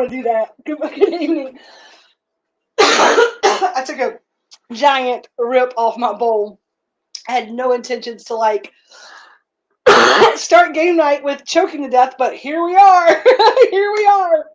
to do that. Good evening. I took a giant rip off my bowl. I had no intentions to like start game night with choking to death, but here we are. Here we are.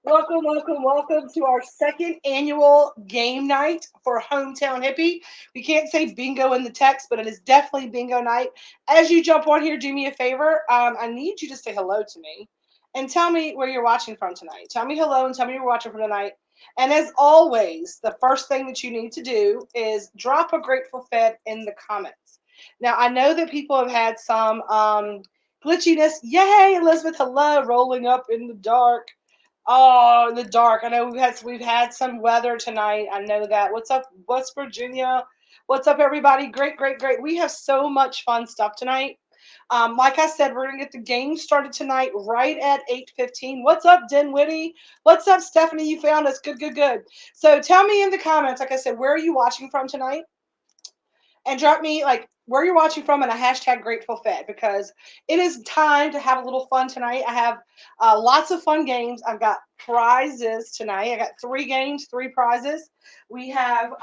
Welcome, welcome, welcome to our second annual game night for Hometown Hippie. We can't say bingo in the text, but it is definitely bingo night. As you jump on here, do me a favor. I need you to say hello to me and tell me where you're watching from tonight. Tell me hello and tell me you're watching from tonight. And as always, the first thing that you need to do is drop a Grateful Fed in the comments. Now, I know that people have had some glitchiness. Yay, Elizabeth, hello, rolling up in the dark. Oh, in the dark. I know we've had some weather tonight. I know that. What's up, West Virginia? What's up, everybody? Great, great, great. We have so much fun stuff tonight. Like I said, we're gonna get the game started tonight right at 8:15. What's up, Dinwiddie? What's up, Stephanie? You found us. Good, good, good. So tell me in the comments, like I said, where are you watching from tonight? And drop me like where you're watching from and a hashtag Grateful Fed because it is time to have a little fun tonight. I have lots of fun games. I've got prizes tonight. I got 3 games, 3 prizes. We have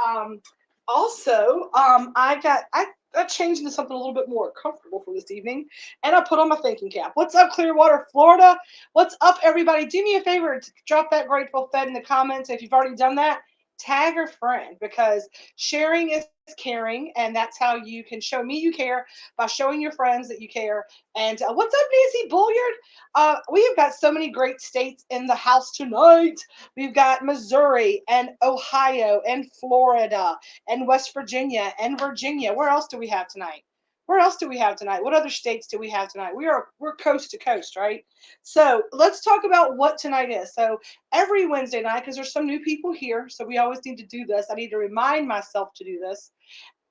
I changed into something a little bit more comfortable for this evening, and I put on my thinking cap. What's up, Clearwater, Florida? What's up, everybody? Do me a favor, drop that Grateful Fed in the comments. If you've already done that, tag a friend because sharing is caring, and that's how you can show me you care by showing your friends that you care. And what's up, Nancy Bulliard? We have got so many great states in the house tonight. We've got Missouri and Ohio and Florida and West Virginia and Virginia. Where else do we have tonight? Where else do we have tonight? What other states do we have tonight? We're coast to coast, right? So let's talk about what tonight is. So every Wednesday night, because there's some new people here, so we always need to do this. I need to remind myself to do this.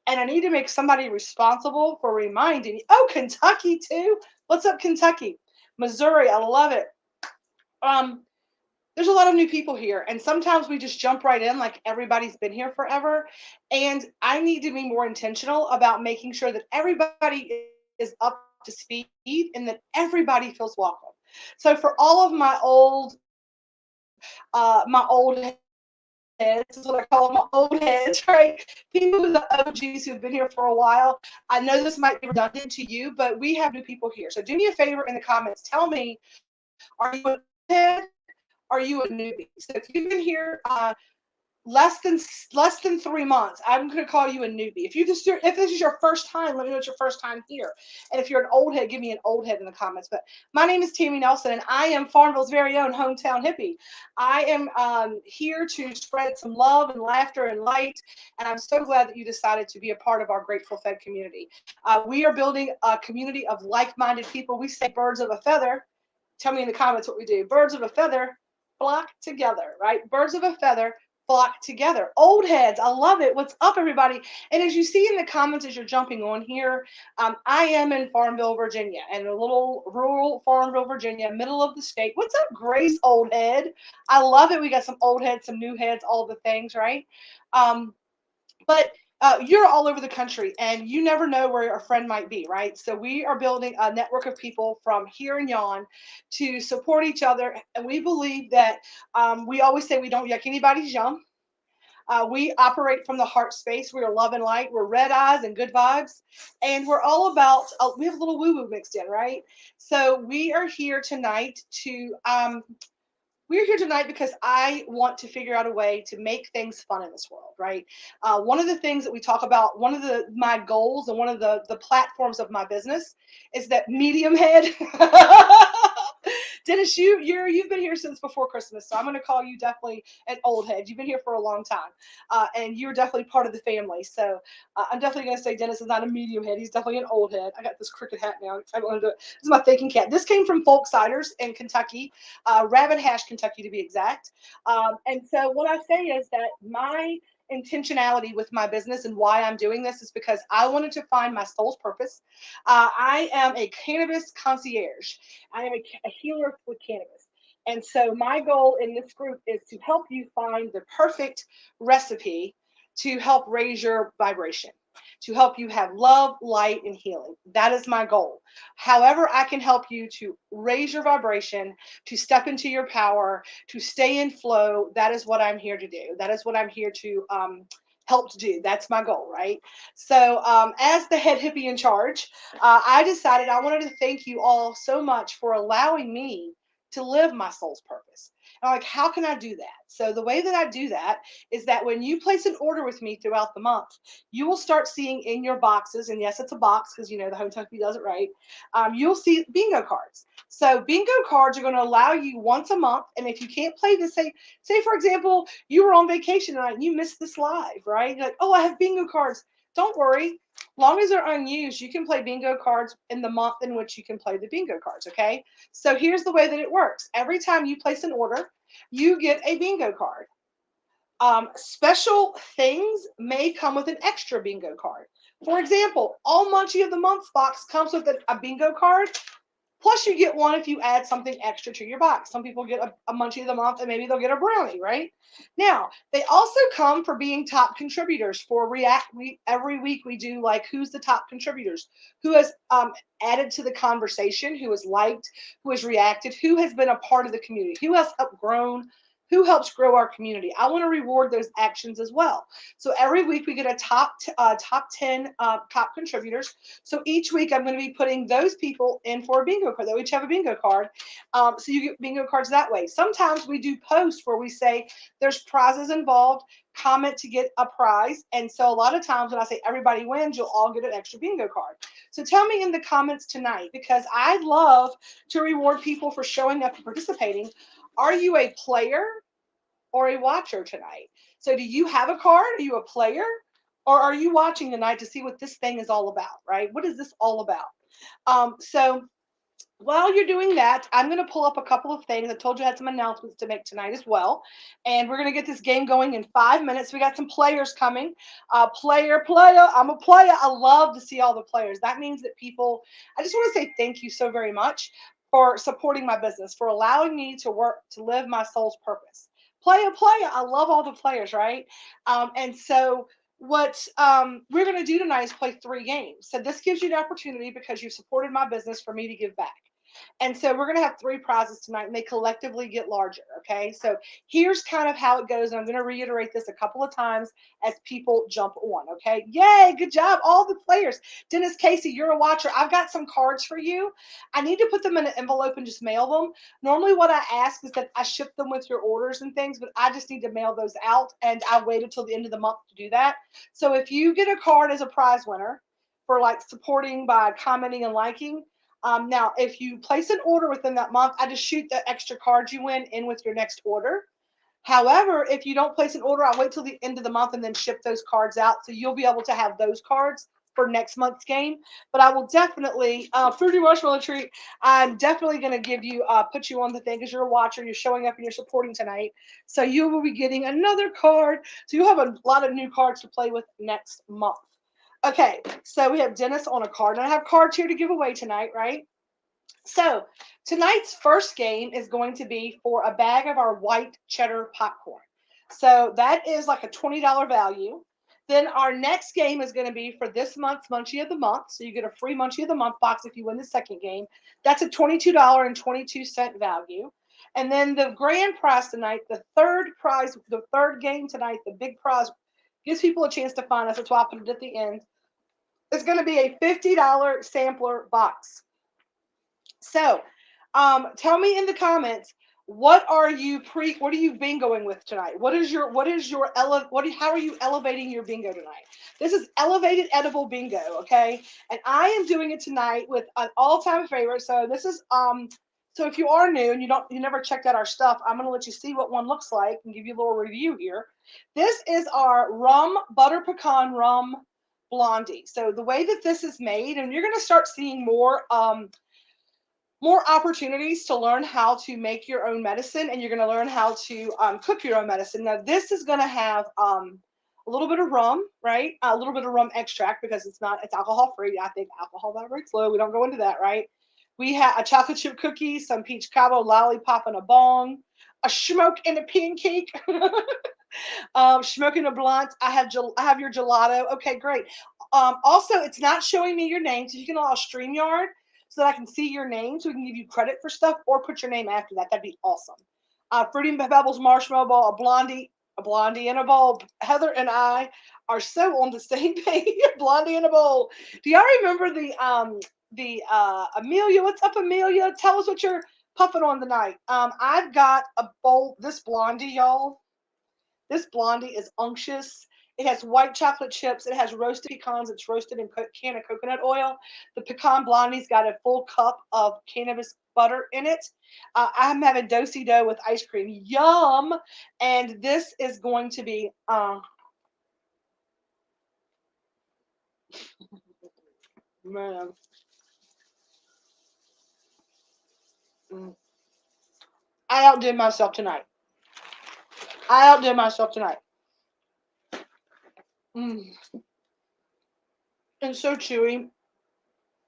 And I need to make somebody responsible for reminding me. Oh, Kentucky too. What's up, Kentucky? Missouri, I love it. Um, there's a lot of new people here, and sometimes we just jump right in like everybody's been here forever. And I need to be more intentional about making sure that everybody is up to speed and that everybody feels welcome. So for all of my old heads, this is what I call them, my old heads, right? People who are the OGs who've been here for a while. I know this might be redundant to you, but we have new people here. So do me a favor in the comments. Tell me, are you an old head? Are you a newbie? So if you've been here less than 3 months, I'm going to call you a newbie. If this is your first time, let me know it's your first time here. And if you're an old head, give me an old head in the comments. But my name is Tammy Nelson, and I am Farmville's very own hometown hippie. I am here to spread some love and laughter and light, and I'm so glad that you decided to be a part of our Grateful Fed community. We are building a community of like-minded people. We say birds of a feather. Tell me in the comments what we do. Birds of a feather flock together, right? Birds of a feather flock together. Old heads, I love it. What's up, everybody? And as you see in the comments as you're jumping on here, I am in Farmville, Virginia, and a little rural Farmville, Virginia, middle of the state. What's up, Grace, old head? I love it. We got some old heads, some new heads, all the things, right? Um, but you're all over the country and you never know where a friend might be, right? So we are building a network of people from here and yon to support each other. And we believe that we always say we don't yuck anybody's yum. We operate from the heart space. We are love and light. We're red eyes and good vibes. And we're all about, we have a little woo woo mixed in, right? So we are here tonight to we're here tonight because I want to figure out a way to make things fun in this world, right? One of the things that we talk about, one of my goals and one of the platforms of my business is that medium head. Dennis, you've been here since before Christmas, so I'm going to call you definitely an old head. You've been here for a long time, and you're definitely part of the family. So I'm definitely going to say Dennis is not a medium head. He's definitely an old head. I got this crooked hat now. I want to do it. This is my thinking cap. This came from Folk Ciders in Kentucky, Rabbit Hash, Kentucky, to be exact. And so what I say is that my intentionality with my business and why I'm doing this is because I wanted to find my soul's purpose. I am a cannabis concierge. I am a healer with cannabis. And so my goal in this group is to help you find the perfect recipe to help raise your vibration. to help you have love, light, and healing. That is my goal. However, I can help you to raise your vibration, to step into your power, to stay in flow. That is what I'm here to do. That is what I'm here to help to do. That's my goal, right? So, as the head hippie in charge, I decided I wanted to thank you all so much for allowing me to live my soul's purpose. And I'm like, how can I do that? So the way that I do that is that when you place an order with me throughout the month, you will start seeing in your boxes, and yes, it's a box because you know the Home Tucky does it right. You'll see bingo cards. So bingo cards are going to allow you once a month, and if you can't play this, say for example, you were on vacation tonight and you missed this live, right? You're like, oh, I have bingo cards. Don't worry. Long as they're unused, you can play bingo cards in the month in which you can play the bingo cards, okay? So here's the way that it works. Every time you place an order, you get a bingo card. Special things may come with an extra bingo card. For example, all Munchie of the Month box comes with a bingo card. Plus, you get one if you add something extra to your box. Some people get a Munchie of the Month and maybe they'll get a brownie, right? Now, they also come for being top contributors for React. Every week we do like who's the top contributors, who has added to the conversation, who has liked, who has reacted, who has been a part of the community, who has helped grown, who helps grow our community. I want to reward those actions as well. So every week we get a top 10 top contributors. So each week I'm going to be putting those people in for a bingo card. They each have a bingo card. So you get bingo cards that way. Sometimes we do posts where we say there's prizes involved, comment to get a prize. And so a lot of times when I say everybody wins, you'll all get an extra bingo card. So tell me in the comments tonight, because I'd love to reward people for showing up and participating. Are you a player or a watcher tonight? So do you have a card? Are you a player? Or are you watching tonight to see what this thing is all about, right? What is this all about? So while you're doing that, I'm going to pull up a couple of things. I told you I had some announcements to make tonight as well. And we're going to get this game going in 5 minutes. We got some players coming. Player. I'm a player. I love to see all the players. That means that people, I just want to say thank you so very much for supporting my business, for allowing me to work, to live my soul's purpose. Player. I love all the players, right? And so what we're going to do tonight is play 3 games. So this gives you an opportunity because you've supported my business for me to give back. And so we're going to have 3 prizes tonight, and they collectively get larger. Okay. So here's kind of how it goes. And I'm going to reiterate this a couple of times as people jump on. Okay. Yay. Good job. All the players. Dennis Casey, you're a watcher. I've got some cards for you. I need to put them in an envelope and just mail them. Normally what I ask is that I ship them with your orders and things, but I just need to mail those out. And I waited till the end of the month to do that. So if you get a card as a prize winner for like supporting by commenting and liking, now, if you place an order within that month, I just shoot the extra cards you win in with your next order. However, if you don't place an order, I'll wait till the end of the month and then ship those cards out. So you'll be able to have those cards for next month's game. But I will definitely, Fruity Marshmallow Treat, I'm definitely going to give you, put you on the thing because you're a watcher, you're showing up and you're supporting tonight. So you will be getting another card. So you'll have a lot of new cards to play with next month. Okay, so we have Dennis on a card, and I have cards here to give away tonight, right? So tonight's first game is going to be for a bag of our white cheddar popcorn. So that is like a $20 value. Then our next game is going to be for this month's Munchie of the Month. So you get a free Munchie of the Month box if you win the second game. That's a $22.22 value. And then the grand prize tonight, the third prize, the third game tonight, the big prize gives people a chance to find us. That's why I put it at the end. It's going to be a $50 sampler box. So, tell me in the comments, what are you bingoing with tonight? How are you elevating your bingo tonight? This is elevated edible bingo, okay? And I am doing it tonight with an all-time favorite. So this is so if you are new and you never checked out our stuff, I'm going to let you see what one looks like and give you a little review here. This is our butter pecan rum blondie. So the way that this is made, and you're going to start seeing more opportunities to learn how to make your own medicine, and you're going to learn how to cook your own medicine. Now, this is going to have a little bit of rum, right? A little bit of rum extract because it's alcohol free. I think alcohol vibrates low. We don't go into that, right? We have a chocolate chip cookie, some peach cobbler, lollipop, and a bong, a smoke and a pancake. Smoking a blunt. I have your gelato. Okay, great. Also, it's not showing me your name, so you can allow StreamYard so that I can see your name, so we can give you credit for stuff, or put your name after that. That'd be awesome. Fruity Pebbles marshmallow ball, a blondie in a bowl. Heather and I are so on the same page. Blondie in a bowl. Do y'all remember the Amelia? What's up, Amelia? Tell us what you're puffing on tonight. I've got a bowl. This blondie, y'all. This blondie is unctuous. It has white chocolate chips. It has roasted pecans. It's roasted in can of coconut oil. The pecan blondie's got a full cup of cannabis butter in it. I'm having do-si dough with ice cream. Yum! And this is going to be man. Mm. I outdid myself tonight. I outdid myself tonight. Mm. And so chewy.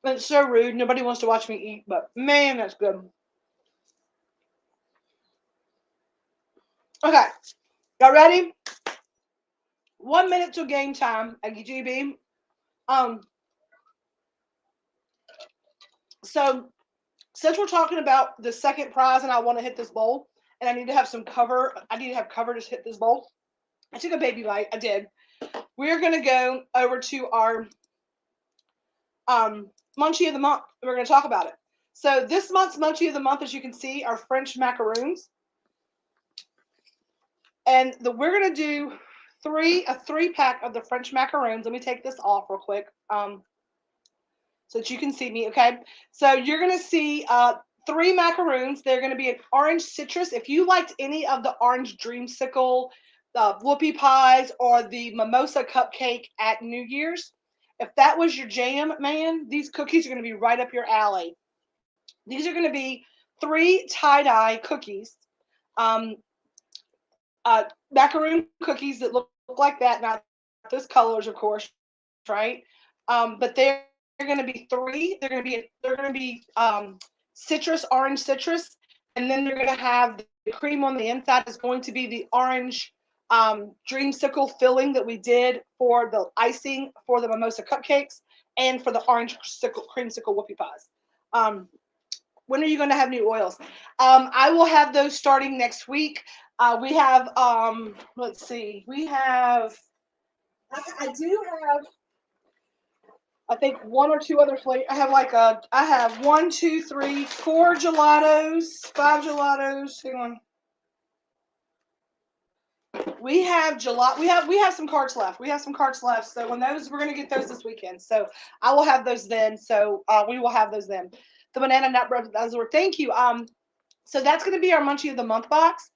It's so rude. Nobody wants to watch me eat, but man, that's good. Okay, y'all ready? 1 minute till game time at GB. Um, so since we're talking about the second prize and I want to hit this bowl and I need to have some cover, I need to have cover to hit this bowl. I took a baby bite. I did. We're gonna go over to our munchie of the month. We're gonna talk about it. So this month's munchie of the month, as you can see, are French macaroons. And we're gonna do a 3-pack of the French macaroons. Let me take this off real quick, so that you can see me. Okay, so you're gonna see 3 macaroons. They're gonna be an orange citrus. If you liked any of the orange dreamsicle, the whoopie pies, or the mimosa cupcake at New Year's, if that was your jam, man, these cookies are gonna be right up your alley. These are gonna be 3 tie-dye cookies. Um, Macaroon cookies that look like that, not those colors, of course, right? But they're going to be 3. They're going to be citrus, orange citrus, and then they're going to have the cream on the inside is going to be the orange dreamsicle filling that we did for the icing for the mimosa cupcakes and for the orange creamsicle whoopie pies. When are you going to have new oils? I will have those starting next week. We have, let's see, I do have, I think 1 or 2 other flavors. I have 1, 2, 3, 4 gelatos, 5 gelatos. Hang on. We have some carts left. We have some carts left. So we're gonna get those this weekend. So I will have those then. So we will have those then. The banana nut bread. Thank you. So that's gonna be our munchie of the month box.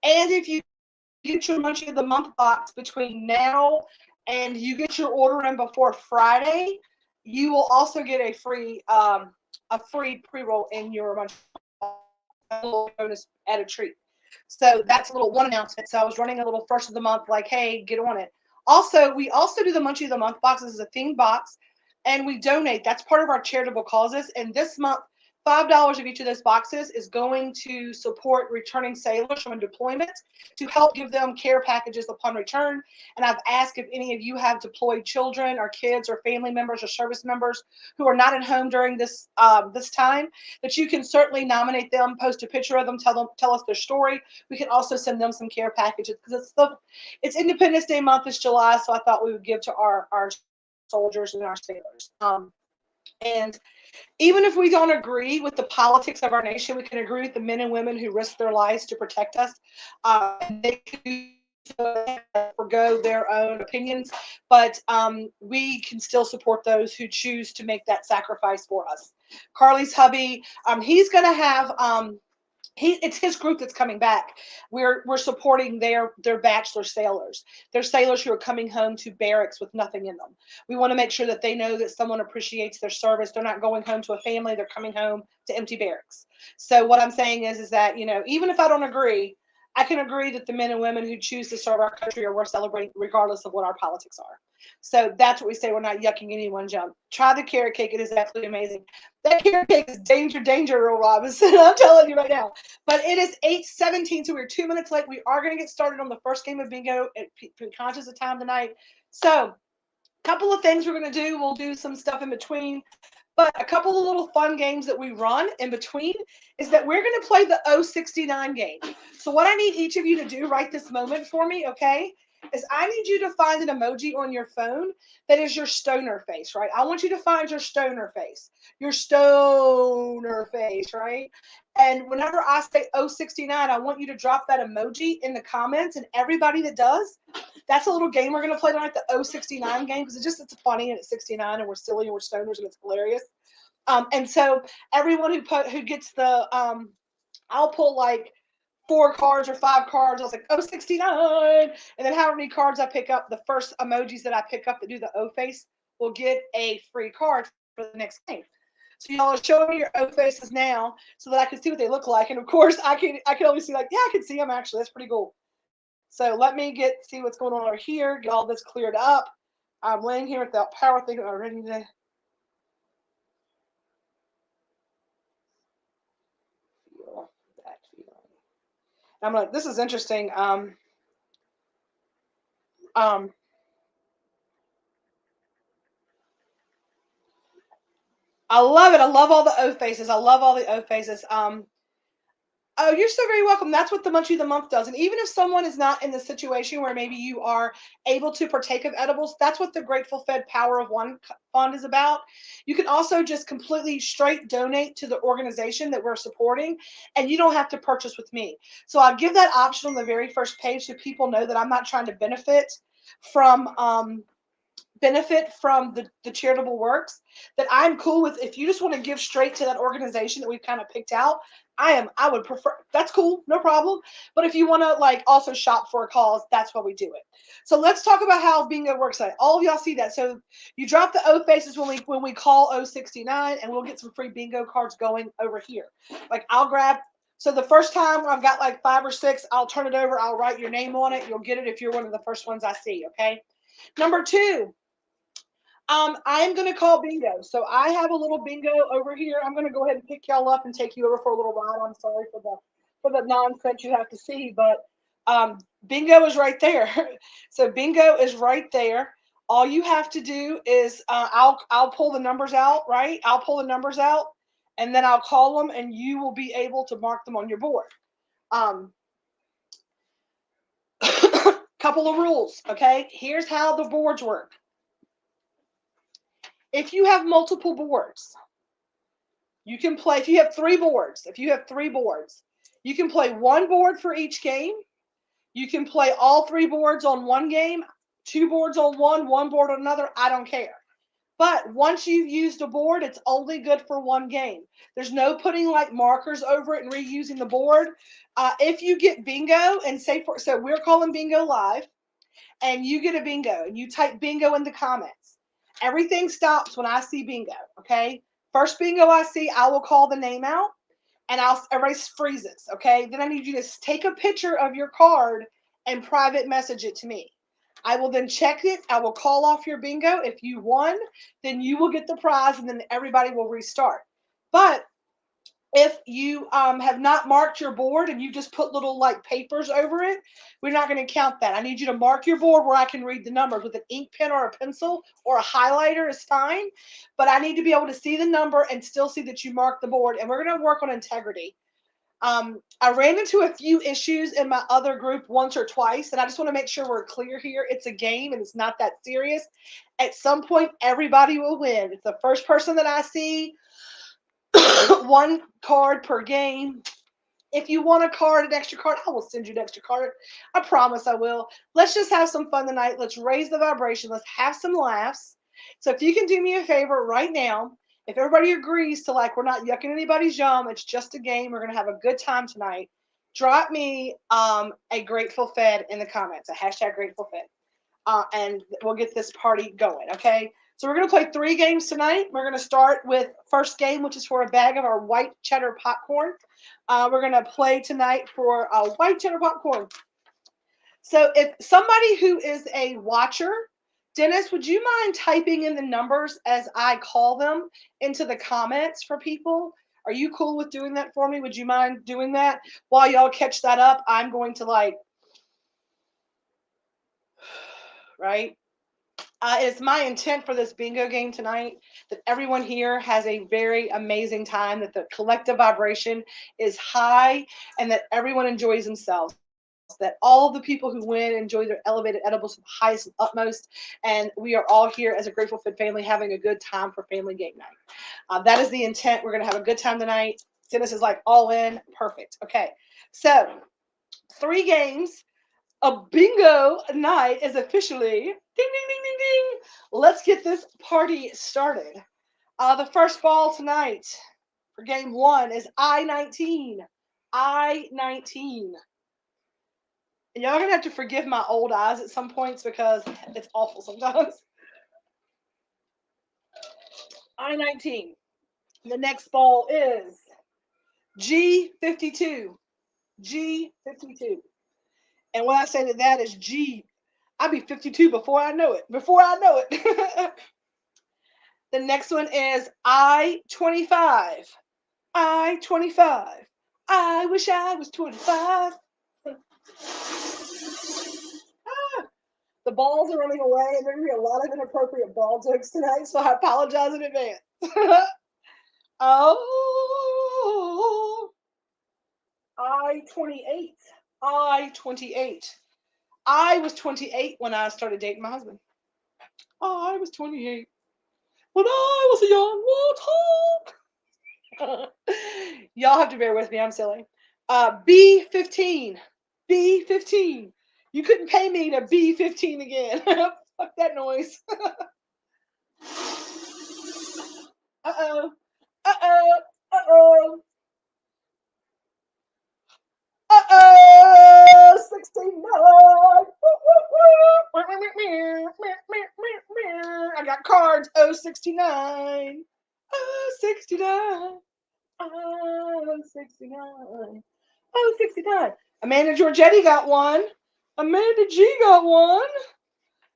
And if you get your munchie of the month box between now and you get your order in before Friday, you will also get a free pre-roll in your munchie, a little bonus added treat. So that's a little one announcement. So I was running a little first of the month, like, hey, get on it. Also, we also do the munchie of the month boxes as a theme box, and we donate. That's part of our charitable causes. And this month, $5 of each of those boxes is going to support returning sailors from deployment to help give them care packages upon return. And I've asked if any of you have deployed children or kids or family members or service members who are not at home during this time, that you can certainly nominate them, post a picture of them, tell us their story. We can also send them some care packages because it's Independence Day month. It's July, so I thought we would give to our soldiers and our sailors. And even if we don't agree with the politics of our nation, we can agree with the men and women who risk their lives to protect us. They can forgo their own opinions, but we can still support those who choose to make that sacrifice for us. Carly's hubby, he's going to have it's his group that's coming back. We're supporting their bachelor sailors. They're sailors who are coming home to barracks with nothing in them. We want to make sure that they know that someone appreciates their service. They're not going home to a family. They're coming home to empty barracks. So what I'm saying is that, even if I don't agree, I can agree that the men and women who choose to serve our country are worth celebrating regardless of what our politics are. So that's what we say. We're not yucking anyone's yum. Try the carrot cake. It is absolutely amazing. That carrot cake is danger, danger, Earl Robinson. I'm telling you right now. But it is 8:17, so we're 2 minutes late. We are going to get started on the first game of bingo. Be conscious of time tonight. So couple of things we're going to do. We'll do some stuff in between. But a couple of little fun games that we run in between is that we're going to play the 069 game. So what I need each of you to do right this moment for me, okay, is I need you to find an emoji on your phone that is your stoner face, right? I want you to find your stoner face, right? And whenever I say 069, I want you to drop that emoji in the comments, and everybody that does, that's a little game we're going to play tonight, the 069 game, because it's funny and it's 69 and we're silly and we're stoners and it's hilarious. And so everyone who gets the I'll pull like 4 cards or 5 cards. I was like, 069. And then however many cards I pick up, the first emojis that I pick up that do the O face will get a free card for the next game. So y'all are showing me your O faces now so that I can see what they look like. And of course I can only see like, yeah, I can see them actually. That's pretty cool. So let me see what's going on over here, get all this cleared up. I'm laying here without power thing already to feel that feeling. I'm like, this is interesting. I love it. I love all the O faces. I love all the O faces. Oh, you're so very welcome. That's what the Munchie of the Month does. And even if someone is not in the situation where maybe you are able to partake of edibles, that's what the Grateful Fed Power of One Fund is about. You can also just completely straight donate to the organization that we're supporting, and you don't have to purchase with me. So I'll give that option on the very first page so people know that I'm not trying to benefit from the charitable works, that I'm cool with. If you just want to give straight to that organization that we've kind of picked out, I would prefer, that's cool, no problem. But if you want to like also shop for a cause, that's why we do it. So let's talk about how bingo works. All of y'all see that. So you drop the O faces when we call 069, and we'll get some free bingo cards going over here. Like I'll grab, so the first time I've got like 5 or 6, I'll turn it over, I'll write your name on it. You'll get it if you're one of the first ones I see, okay? Number 2, I'm going to call bingo. So I have a little bingo over here. I'm going to go ahead and pick y'all up and take you over for a little ride. I'm sorry for the nonsense you have to see, but bingo is right there. So bingo is right there. All you have to do is I'll pull the numbers out, right? I'll pull the numbers out, and then I'll call them, and you will be able to mark them on your board. Couple of rules, okay? Here's how the boards work. If you have multiple boards, you can play, if you have 3 boards, you can play 1 board for each game. You can play all 3 boards on one game, 2 boards on one board on another. I don't care. But once you've used a board, it's only good for 1 game. There's no putting like markers over it and reusing the board. If you get bingo and so we're calling bingo live, and you get a bingo and you type bingo in the comments, everything stops when I see bingo, okay? First bingo I see, I will call the name out, and everybody freezes, okay? Then I need you to take a picture of your card and private message it to me. I will then check it. I will call off your bingo. If you won, then you will get the prize, and then everybody will restart. But if you have not marked your board and you just put little like papers over it, we're not going to count that. I need you to mark your board where I can read the numbers with an ink pen or a pencil or a highlighter is fine. But I need to be able to see the number and still see that you marked the board. And we're going to work on integrity. I ran into a few issues in my other group once or twice, and I just want to make sure we're clear here. It's a game and it's not that serious. At some point, everybody will win. It's the first person that I see. 1 card per game. If you want a card, an extra card, I will send you an extra card. I promise I will. Let's just have some fun tonight. Let's raise the vibration. Let's have some laughs. So if you can do me a favor right now, if everybody agrees to like, we're not yucking anybody's yum, it's just a game, we're going to have a good time tonight, drop me a Grateful Fed in the comments, a hashtag Grateful Fed. And we'll get this party going, okay? So we're going to play 3 games tonight. We're going to start with first game, which is for a bag of our white cheddar popcorn. We're going to play tonight for white cheddar popcorn. So if somebody who is a watcher, Dennis, would you mind typing in the numbers as I call them into the comments for people? Are you cool with doing that for me? Would you mind doing that? While y'all catch that up, I'm going to right? It's my intent for this bingo game tonight that everyone here has a very amazing time, that the collective vibration is high, and that everyone enjoys themselves. That all the people who win enjoy their elevated edibles to the highest and utmost. And we are all here as a Grateful Fit family having a good time for family game night. That is the intent. We're going to have a good time tonight. Dennis is like all in. Perfect. Okay. So 3 games. A bingo night is officially ding, ding, ding, ding, ding. Let's get this party started. The first ball tonight for game 1 is I-19. I-19. And y'all are going to have to forgive my old eyes at some points because it's awful sometimes. I-19. The next ball is G52. G52. And when I say that is G, I'll be 52 before I know it. Before I know it. The next one is I-25. I-25. I wish I was 25. The balls are running away, and there are going to be a lot of inappropriate ball jokes tonight, so I apologize in advance. Oh, I-28. I-28. I was 28 when I started dating my husband. I was 28 when I was a young warthog. Y'all have to bear with me. I'm silly. B15. B15. You couldn't pay me to B15 again. Fuck that noise. Uh-oh. Uh-oh. Uh-oh. Uh-oh. 69. I got cards. Oh, 69. Oh, 69. Oh, 69. Oh, 69. Amanda Giorgetti got one. Amanda G got one.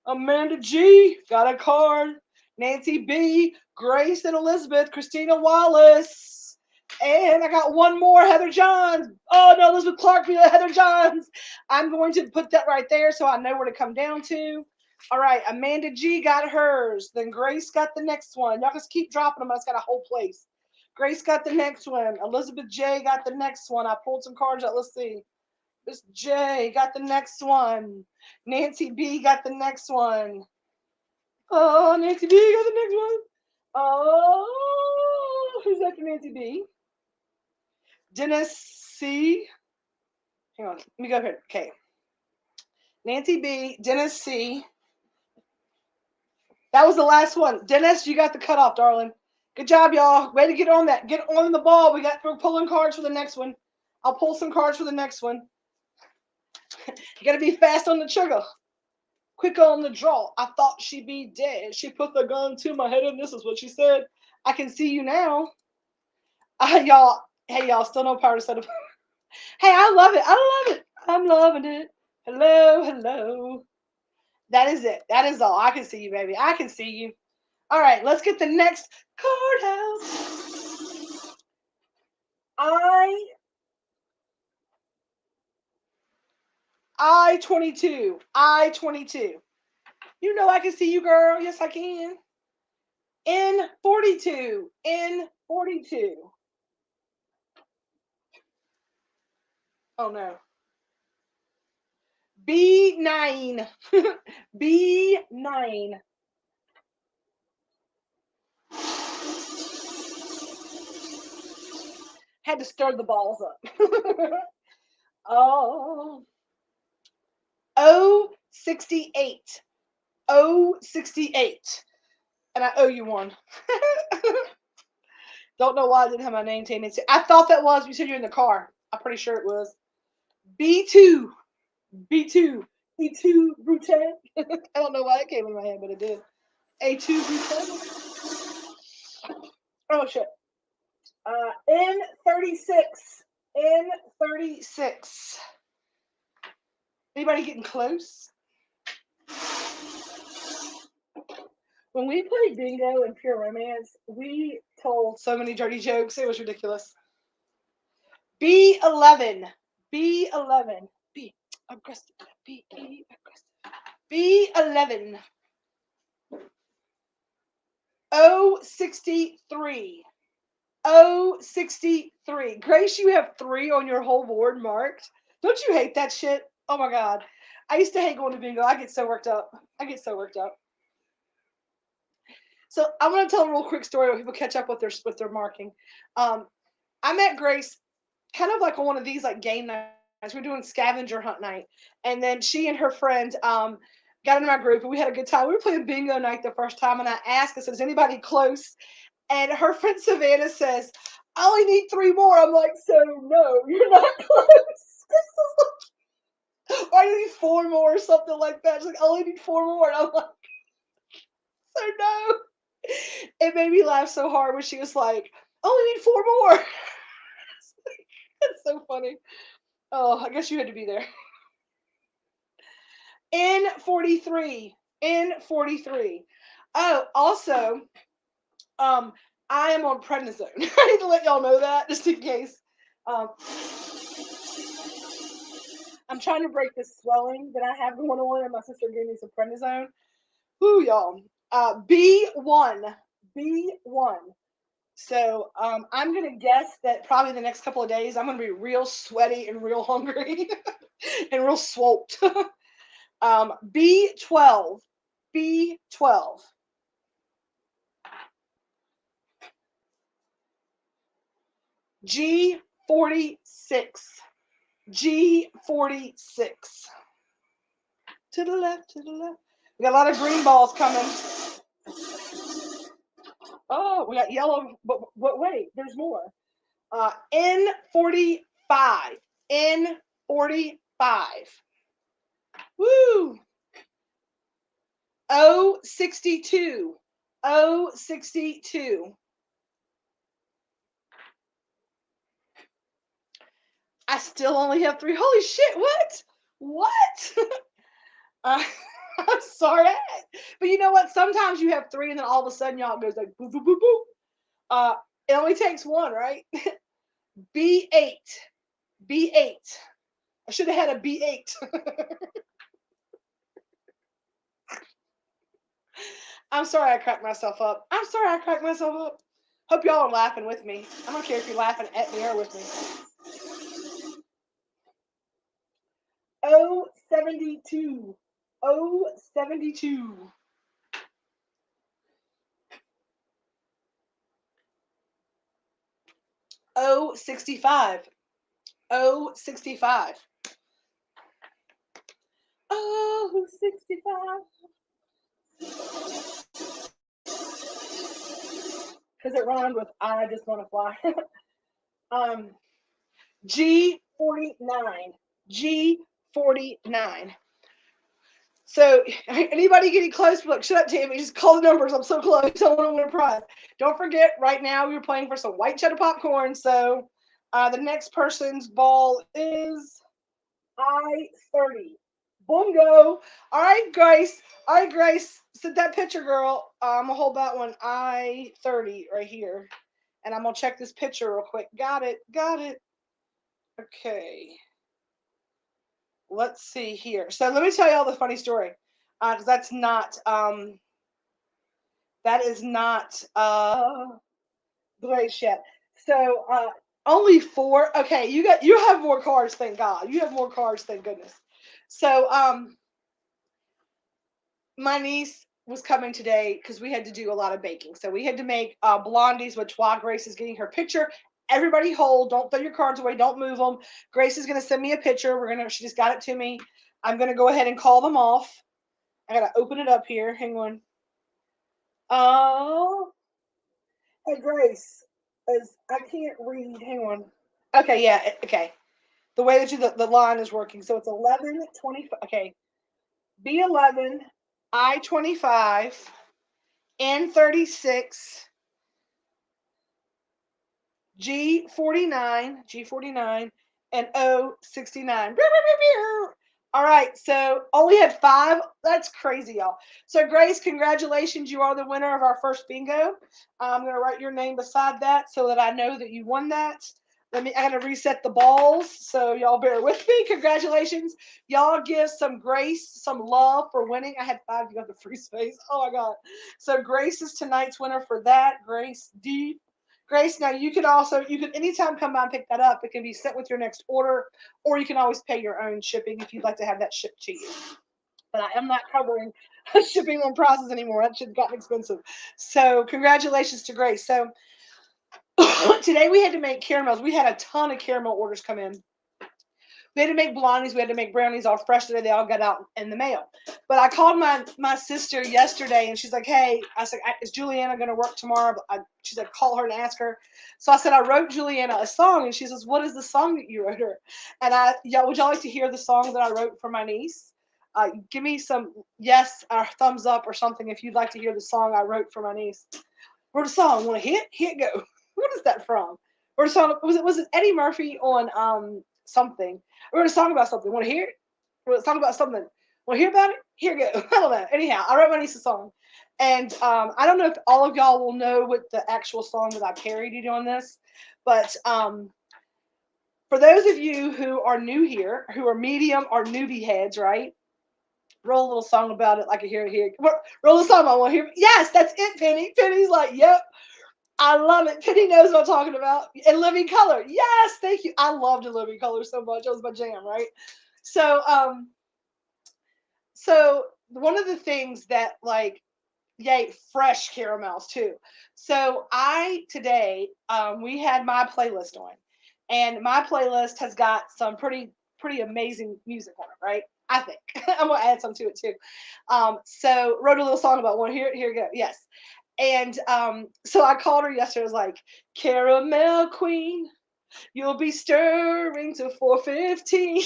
Amanda G got a card. Nancy B, Grace and Elizabeth, Christina Wallace. And I got one more, Heather Johns. Oh, no, Elizabeth Clark, Heather Johns. I'm going to put that right there so I know where to come down to. All right, Amanda G got hers. Then Grace got the next one. Y'all just keep dropping them. I just got a whole place. Grace got the next one. Elizabeth J got the next one. I pulled some cards out. Let's see. Miss J got the next one. Nancy B got the next one. Oh, Nancy B got the next one. Oh, who's after Nancy B? Dennis C. Hang on. Let me go here. Okay. Nancy B. Dennis C. That was the last one. Dennis, you got the cutoff, darling. Good job, y'all. Way to get on that. Get on the ball. We're pulling cards for the next one. I'll pull some cards for the next one. You gotta be fast on the trigger. Quick on the draw. I thought she'd be dead. She put the gun to my head, and this is what she said. I can see you now. Y'all. Hey, y'all. Still no power to set up. Hey, I love it. I love it. I'm loving it. Hello, hello. That is it. That is all. I can see you, baby. I can see you. All right, let's get the next card house. I-22. I-22. You know I can see you, girl. Yes, I can. N-42. N-42. Oh, no. B9. B9. Had to stir the balls up. Oh. 068. 068. And I owe you one. Don't know why I didn't have my name taken. I thought that was. You said you're in the car. I'm pretty sure it was. B2. B2. B2 Brute. I don't know why it came in my head, but it did. A2, B7. Oh, shit. N36. N36. Anybody getting close? When we played bingo and Pure Romance, we told so many dirty jokes. It was ridiculous. B11. B11. B. Aggressive. B. Aggressive. B11. O63. O63. Grace, you have 3 on your whole board marked. Don't you hate that shit? Oh my God. I used to hate going to bingo. I get so worked up. So I'm going to tell a real quick story when people catch up with their marking. I met Grace kind of like on one of these like game nights. We're doing scavenger hunt night. And then she and her friend got into my group and we had a good time. We were playing bingo night the first time and I asked, I said, is anybody close? And her friend Savannah says, I only need 3 more. I'm like, so no, you're not close. Or I need 4 more or something like that. She's like, I only need 4 more. And I'm like, so no. It made me laugh so hard when she was like, only need 4 more. That's so funny. Oh, I guess you had to be there. N43. N43. Oh, also, I am on prednisone. I need to let y'all know that just in case. I'm trying to break this swelling that I have going on, and my sister gave me some prednisone. Woo, y'all. B1. B1. So I'm going to guess that probably the next couple of days I'm going to be real sweaty and real hungry and real swolled. B12. B12. G46. G46. To the left, to the left. We got a lot of green balls coming. Oh, we got yellow, but wait, there's more. N45. N45. Woo! O62. O62. I still only have 3. Holy shit, what? What? I'm sorry. But you know what? Sometimes you have 3 and then all of a sudden y'all goes like boo boo boo boo. It only takes 1, right? B8. B8. I should have had a B8. I'm sorry I cracked myself up. Hope y'all are laughing with me. I don't care if you're laughing at me or with me. O72. O72. O65. O65. O65. Because it rhymed with I just want to fly. G49. G49. So anybody getting close? Look, shut up, Tammy. Just call the numbers. I'm so close. I want to win a prize. Don't forget, right now we're playing for some white cheddar popcorn. So the next person's ball is I30. Bongo. All right, Grace. Send that picture, girl. I'm gonna hold that one. I30 right here, and I'm gonna check this picture real quick. Got it. Okay. Let's see here. So let me tell you all the funny story, because that is not Grace yet. So only 4. Okay, you have more cards, thank God. You have more cards, thank goodness. So my niece was coming today because we had to do a lot of baking. So we had to make blondies, which while Grace is getting her picture. Everybody hold. Don't throw your cards away. Don't move them. Grace is going to send me a picture. She just got it to me. I'm going to go ahead and call them off. I got to open it up here. Hang on. Oh. Hey, Grace. I can't read. Hang on. Okay, yeah. Okay. The way that the line is working. So it's 11:25. Okay. B11, I25, N36, G49, and O69. All right, so only had 5. That's crazy, y'all. So Grace, congratulations. You are the winner of our first bingo. I'm going to write your name beside that so that I know that you won that. I got to reset the balls, so y'all bear with me. Congratulations. Y'all give some Grace some love for winning. I had 5. You got the free space. Oh, my God. So Grace is tonight's winner for that. Grace D. Grace, now you can anytime come by and pick that up. It can be sent with your next order, or you can always pay your own shipping if you'd like to have that shipped to you. But I am not covering shipping on prices anymore. That should have gotten expensive. So congratulations to Grace. So today we had to make caramels. We had a ton of caramel orders come in. We had to make blondies. We had to make brownies all fresh today. They all got out in the mail. But I called my sister yesterday, and she's like, hey, I said, is Juliana going to work tomorrow? She said, call her and ask her. So I said, I wrote Juliana a song. And she says, what is the song that you wrote her? And would y'all like to hear the song that I wrote for my niece? Give me some yes or thumbs up or something if you'd like to hear the song I wrote for my niece. Wrote a song. Want to hit? Here it go. What is that from? Wrote a song. Was it Eddie Murphy on something? I wrote a song about something. Want to hear it? I wrote a song about something. Want to hear about it? Here we go. I don't know. Anyhow, I wrote my niece a song. And I don't know if all of y'all will know what the actual song that I parodied on this. But for those of you who are new here, who are medium or newbie heads, right? Roll a little song about it like I hear it here. Roll a song I want to hear. Yes, that's it, Penny. Penny's like, yep. I love it. Penny knows what I'm talking about. And Living Color. Yes, thank you. I loved Living Color so much. That was my jam, right? So one of the things that yay, fresh caramels too. So today we had my playlist on, and my playlist has got some pretty amazing music on it, right? I think I'm gonna add some to it too. So wrote a little song about one. Here we go. Yes. And so I called her yesterday. I was like, Caramel Queen, you'll be stirring to 4:15.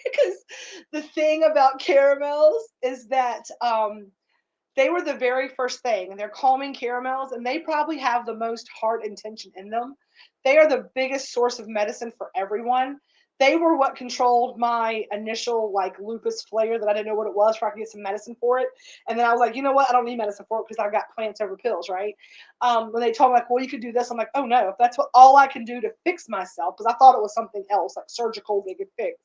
Because the thing about caramels is that they were the very first thing, and they're calming caramels, and they probably have the most heart intention in them. They are the biggest source of medicine for everyone. They were what controlled my initial lupus flare that I didn't know what it was, so I could get some medicine for it. And then I was like, you know what? I don't need medicine for it because I've got plants over pills, right? When they told me well, you could do this, I'm like, oh no, if that's all I can do to fix myself, because I thought it was something else, like surgical, they could fix.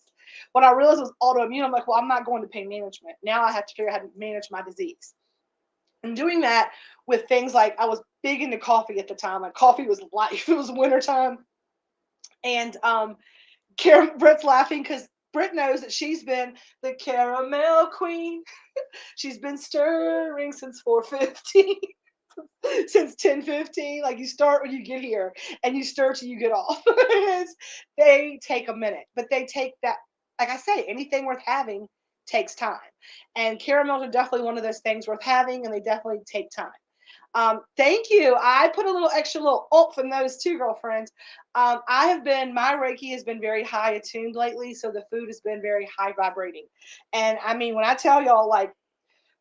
When I realized it was autoimmune, I'm like, well, I'm not going to pain management. Now I have to figure out how to manage my disease. And doing that with things like I was big into coffee at the time. Like coffee was life. It was wintertime. And Britt's laughing because Britt knows that she's been the caramel queen. She's been stirring since 4:15. Since 10:15. Like you start when you get here and you stir till you get off. They take a minute, but they take that, like I say, anything worth having takes time. And caramels are definitely one of those things worth having, and they definitely take time. Thank you. I put a little extra little oomph in those too, girlfriend. My Reiki has been very high attuned lately, so the food has been very high vibrating. And I mean, when I tell y'all,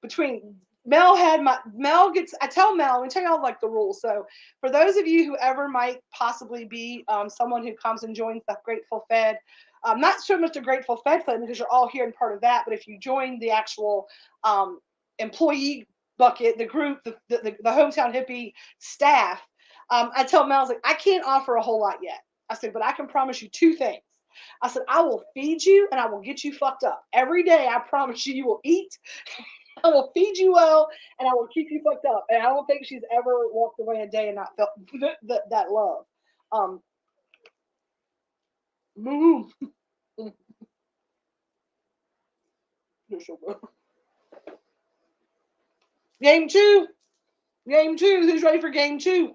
between I tell Mel, let me tell y'all the rules. So for those of you who ever might possibly be someone who comes and joins the Grateful Fed, not so much the Grateful Fed Fund because you're all here and part of that, but if you join the actual employee bucket, the group, the Hometown Hippie staff, I tell Mel, I was like, I can't offer a whole lot yet. I said, but I can promise you 2 things. I said, I will feed you and I will get you fucked up. Every day, I promise you will eat. I will feed you well, and I will keep you fucked up. And I don't think she's ever walked away a day and not felt that love. Move. Game 2. Game 2. Who's ready for game 2?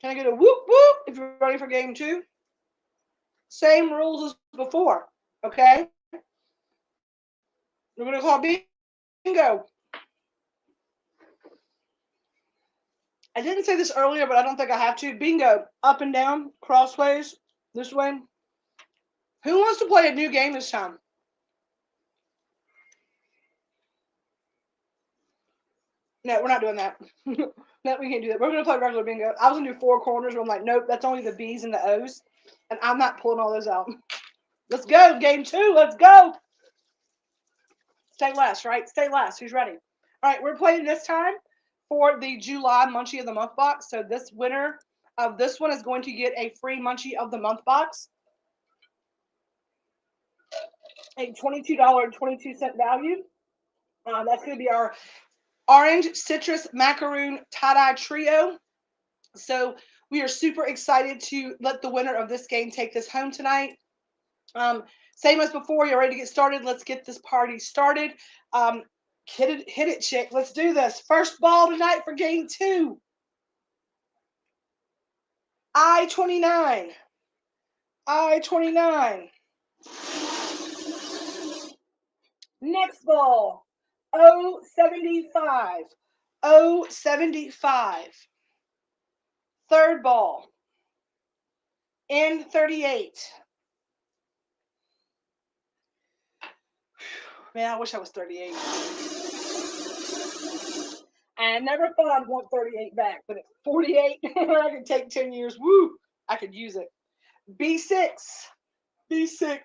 Can I get a whoop whoop if you're ready for game 2? Same rules as before. Okay? We're going to call bingo. I didn't say this earlier, but I don't think I have to. Bingo. Up and down, crossways, this way. Who wants to play a new game this time? No, we're not doing that. No, we can't do that. We're gonna play regular bingo. I was gonna do 4 corners, but I'm like, nope, that's only the B's and the O's, and I'm not pulling all those out. Let's go, game 2. Let's go. Stay last, right? Stay last. Who's ready? All right, we're playing this time for the July Munchie of the Month box. So this winner of this one is going to get a free Munchie of the Month box, a $22.22 value. That's going to be our orange citrus macaroon tie-dye trio. So we are super excited to let the winner of this game take this home tonight. Same as before, you're ready to get started. Let's get this party started. Hit it, chick. Let's do this. First ball tonight for game 2. I-29. I-29. Next ball. O-75. O-75. Third ball. N-38. Man, I wish I was 38. I never thought I'd want 38 back, but at 48, I could take 10 years. Woo! I could use it. B6. B6.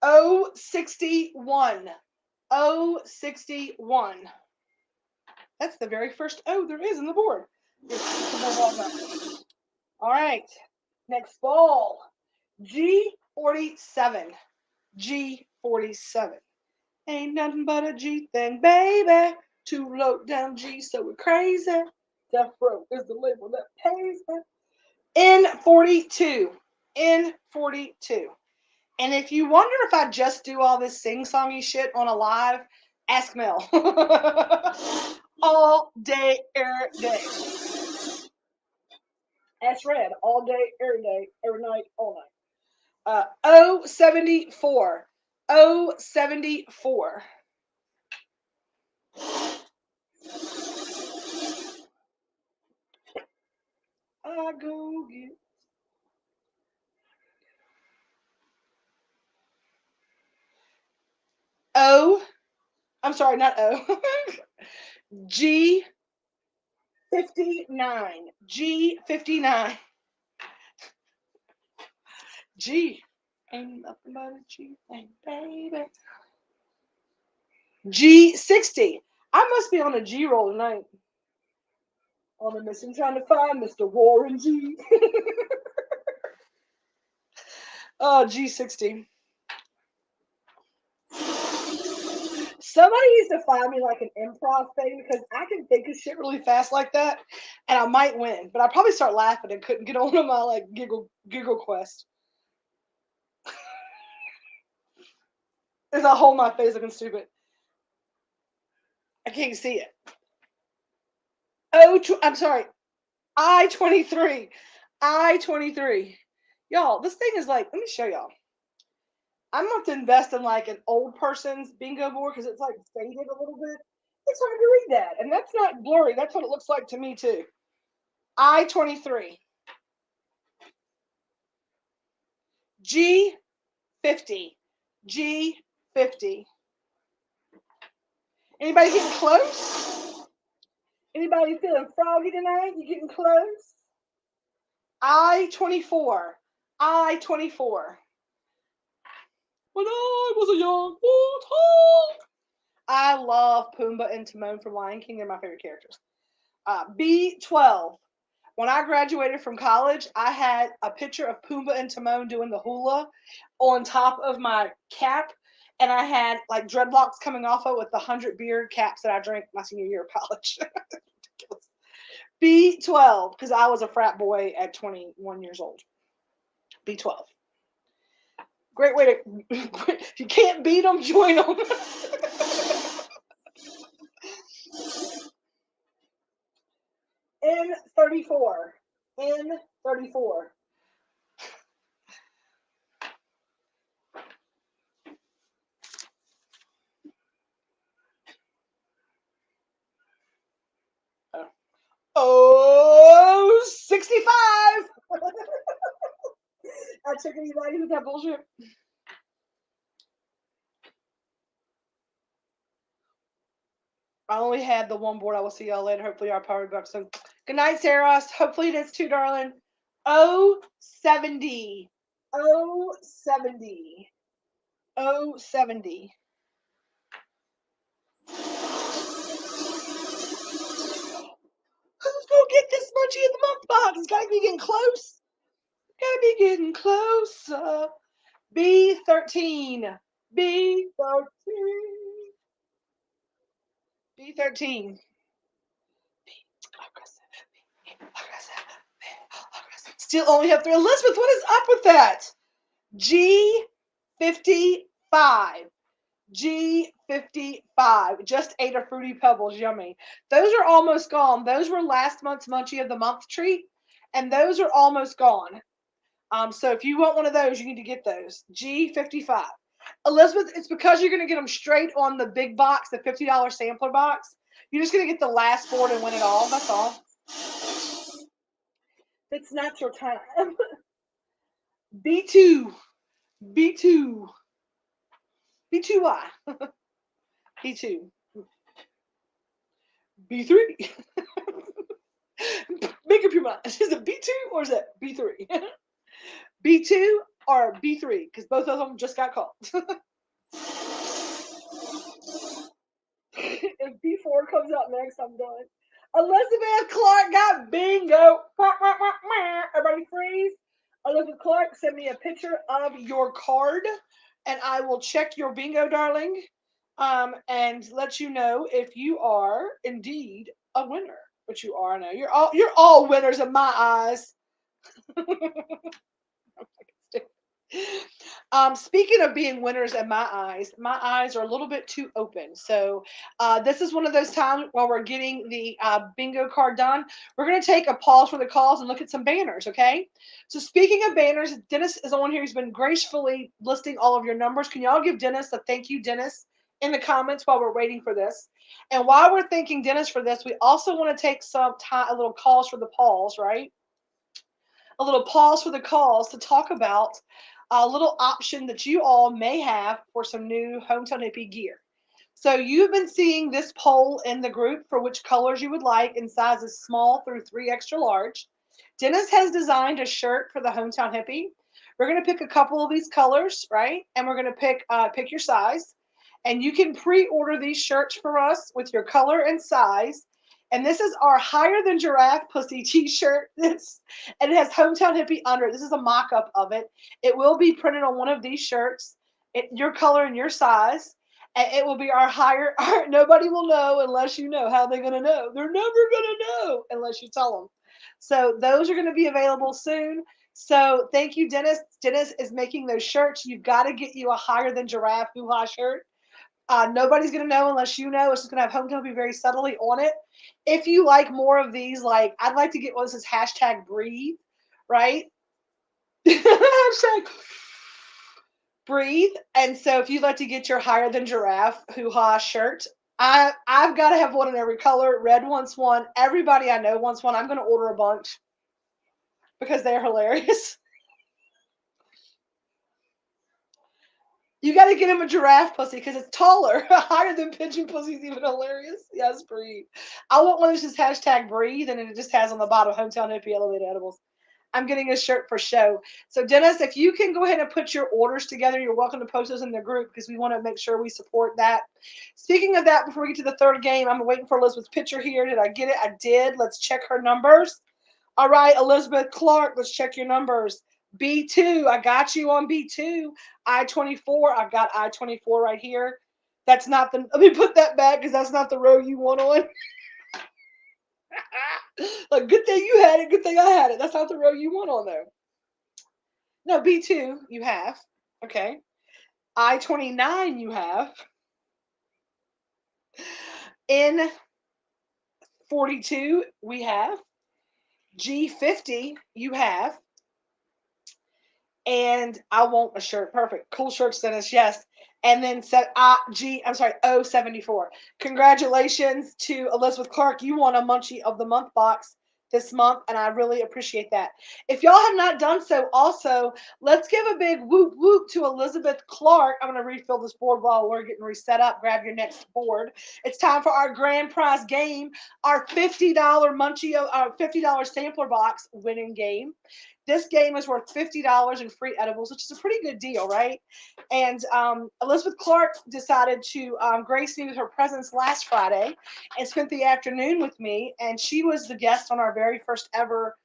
O61. O61. That's the very first O there is in the board. All right. Next ball. G47. G47. Ain't nothing but a G thing, baby. Too low down G, so we're crazy. Death Row is the label that pays me. N42. N42. And if you wonder if I just do all this sing-songy shit on a live, ask Mel. All day, every day. That's red. All day, every day, every night, all night. O74. O74. I go get. O. I'm sorry, not O. G59. G59. G. Ain't nothing but a G thing, baby. G60. I must be on a G roll tonight. On a mission trying to find Mr. Warren G. Oh, G60. Somebody needs to find me like an improv thing because I can think of shit really fast like that, and I might win. But I'd probably start laughing and couldn't get on my like giggle quest. There's a hole in my face looking stupid. I can't see it. I'm sorry. I-23. I-23. Y'all, this thing is like, let me show y'all. I'm going to invest in like an old person's bingo board because it's like faded a little bit. It's hard to read that. And that's not blurry. That's what it looks like to me too. I-23. G50. G50. Anybody getting close? Anybody feeling froggy tonight? You getting close? I-24. I-24. When I was a young warthog. I love Pumbaa and Timon from Lion King. They're my favorite characters. B12. When I graduated from college, I had a picture of Pumbaa and Timon doing the hula on top of my cap, and I had like dreadlocks coming off it with the 100 beer caps that I drank my senior year of college. B12, because I was a frat boy at 21 years old. B12. Great way to, if you can't beat them, join them. N34. N34. Oh, 65. I took anybody with that bullshit. I only had the one board. I will see y'all later. Hopefully our power bucks. So good night, Sarah. Hopefully it is too, darling. 070. 070. 070. Who's gonna get this munchie of the month box? It's gotta be getting close. Gotta be getting closer. B13. B13. B13. Still only have 3. Elizabeth, what is up with that? G55. G55. Just ate a Fruity Pebbles. Yummy. Those are almost gone. Those were last month's Munchie of the Month treat, and those are almost gone. So if you want one of those, you need to get those. G55. Elizabeth, it's because you're going to get them straight on the big box, the $50 sampler box. You're just going to get the last board and win it all. That's all. It's not your time. B2. B2. B2Y. B2. B3. Make up your mind. Is it B2 or is it B3? B2 or B3? Because both of them just got called. If B4 comes out next, I'm done. Elizabeth Clark got bingo. Everybody freeze. Elizabeth Clark, send me a picture of your card, and I will check your bingo, darling, and let you know if you are indeed a winner. Which you are now. You're all winners in my eyes. Speaking of being winners in my eyes are a little bit too open. So this is one of those times while we're getting the bingo card done, we're going to take a pause for the calls and look at some banners, okay? So speaking of banners, Dennis is the one here who's been gracefully listing all of your numbers. Can y'all give Dennis a thank you, Dennis, in the comments while we're waiting for this? And while we're thanking Dennis for this, we also want to take some time, a little calls for the pause, right? A little pause for the calls to talk about a little option that you all may have for some new Hometown Hippie gear. So you've been seeing this poll in the group for which colors you would like in sizes small through 3 extra large. Dennis has designed a shirt for the Hometown Hippie. We're going to pick a couple of these colors, right? And we're going to pick your size. And you can pre-order these shirts for us with your color and size. And this is our Higher Than Giraffe Pussy t-shirt. And it has Hometown Hippie under it. This is a mock-up of it. It will be printed on one of these shirts, your color and your size. And it will be our nobody will know unless you know. How are they going to know? They're never going to know unless you tell them. So those are going to be available soon. So thank you, Dennis. Dennis is making those shirts. You've got to get you a Higher Than Giraffe hoo-ha shirt. Nobody's going to know unless you know. It's just going to have Hometown Hippie very subtly on it. If you like more of these, like I'd like to get one that says hashtag breathe, right? Hashtag breathe. And so if you'd like to get your Higher Than Giraffe hoo-ha shirt, I've got to have one in every color. Red wants one. Everybody I know wants one. I'm going to order a bunch because they're hilarious. You got to get him a giraffe pussy because it's taller. Higher than pigeon pussy is even hilarious. Yes, breathe. I want one that just hashtag breathe, and it just has on the bottom Hometown Hippie Elevated Edibles. I'm getting a shirt for show. So, Dennis, if you can go ahead and put your orders together, you're welcome to post those in the group because we want to make sure we support that. Speaking of that, before we get to the third game, I'm waiting for Elizabeth's picture here. Did I get it? I did. Let's check her numbers. All right, Elizabeth Clark, let's check your numbers. B2, I got you on B2. I-24, I've got I-24 right here. That's not the, let me put that back because that's not the row you want on. Like, good thing you had it, good thing I had it. That's not the row you want on there. No, B2, you have. Okay. I-29, you have. In 42, we have. G50, you have. And I want a shirt. Perfect. Cool shirts, Dennis. Yes. And then O74. Congratulations to Elizabeth Clark. You won a Munchie of the Month box. this month, and I really appreciate that. If y'all have not done so, also, let's give a big whoop whoop to Elizabeth Clark. I'm going to refill this board while we're getting reset up. Grab your next board. It's time for our grand prize game, our $50 Munchio, $50 sampler box winning game. This game is worth $50 in free edibles, which is a pretty good deal, right? And Elizabeth Clark decided to grace me with her presence last Friday and spent the afternoon with me. And she was the guest on our very first ever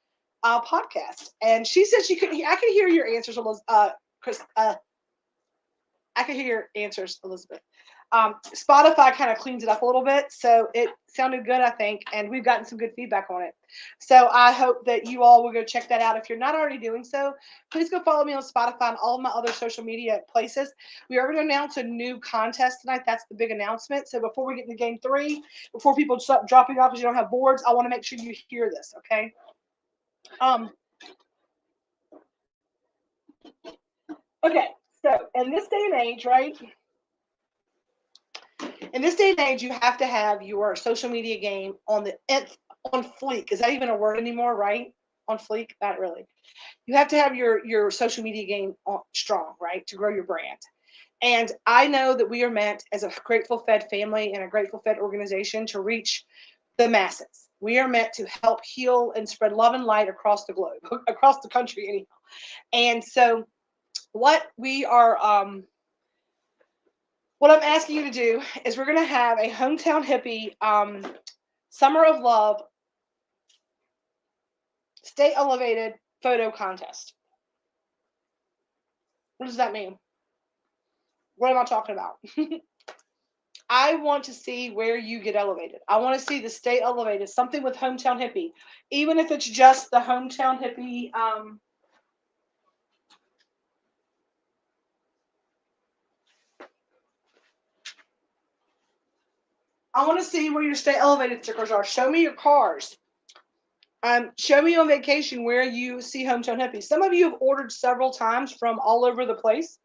podcast. And she said she couldn't hear. I could hear your answers, Chris. I could hear your answers, Elizabeth. Spotify kind of cleans it up a little bit, so it sounded good, I think, and we've gotten some good feedback on it. So I hope that you all will go check that out. If you're not already doing so, please go follow me on Spotify and all of my other social media places. We are going to announce a new contest tonight. That's the big announcement. So before we get into game 3, before people start dropping off because you don't have boards, I want to make sure you hear this, okay? Okay, so in this day and age, right? In this day and age, you have to have your social media game on fleek. Is that even a word anymore, right? On fleek? Not really. You have to have your social media game strong, right, to grow your brand. And I know that we are meant as a Grateful Fed family and a Grateful Fed organization to reach the masses. We are meant to help heal and spread love and light across the globe, across the country, anyhow. And so, what I'm asking you to do is we're going to have a Hometown Hippie Summer of Love Stay Elevated photo contest. What does that mean? What am I talking about? I want to see where you get elevated. I want to see the Stay Elevated, something with Hometown Hippie, even if it's just the Hometown Hippie. I want to see where your Stay Elevated stickers are. Show me your cars. Show me on vacation where you see Hometown Hippie. Some of you have ordered several times from all over the place.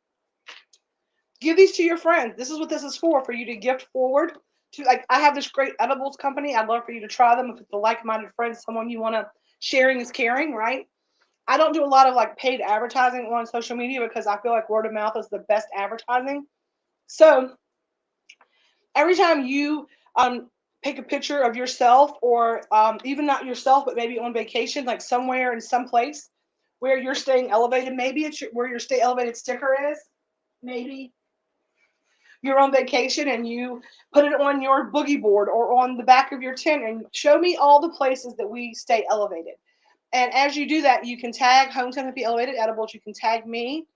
Give these to your friends. This is what this is for you to gift forward to. Like, I have this great edibles company. I'd love for you to try them if it's a like-minded friend, someone you want to. Sharing is caring, right? I don't do a lot of like paid advertising on social media because I feel like word of mouth is the best advertising. So every time you take a picture of yourself, or even not yourself, but maybe on vacation, like somewhere in some place where you're staying elevated, maybe it's where your Stay Elevated sticker is. Maybe you're on vacation and you put it on your boogie board or on the back of your tent, and show me all the places that we stay elevated. And as you do that, you can tag Hometown Hippie Elevated Edibles. You can tag me.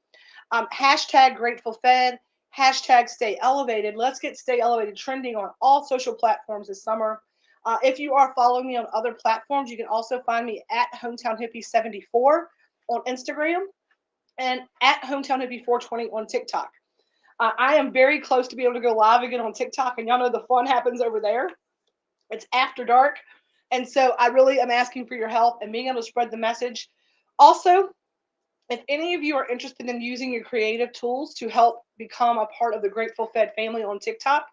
Hashtag Grateful Fed. Hashtag Stay Elevated. Let's get Stay Elevated trending on all social platforms this summer. If you are following me on other platforms, you can also find me at Hometown Hippie 74 on Instagram and at Hometown Hippie 420 on TikTok. I am very close to be able to go live again on TikTok, and y'all know the fun happens over there. It's after dark. And so I really am asking for your help and being able to spread the message. Also, if any of you are interested in using your creative tools to help become a part of the Grateful Fed family on TikTok,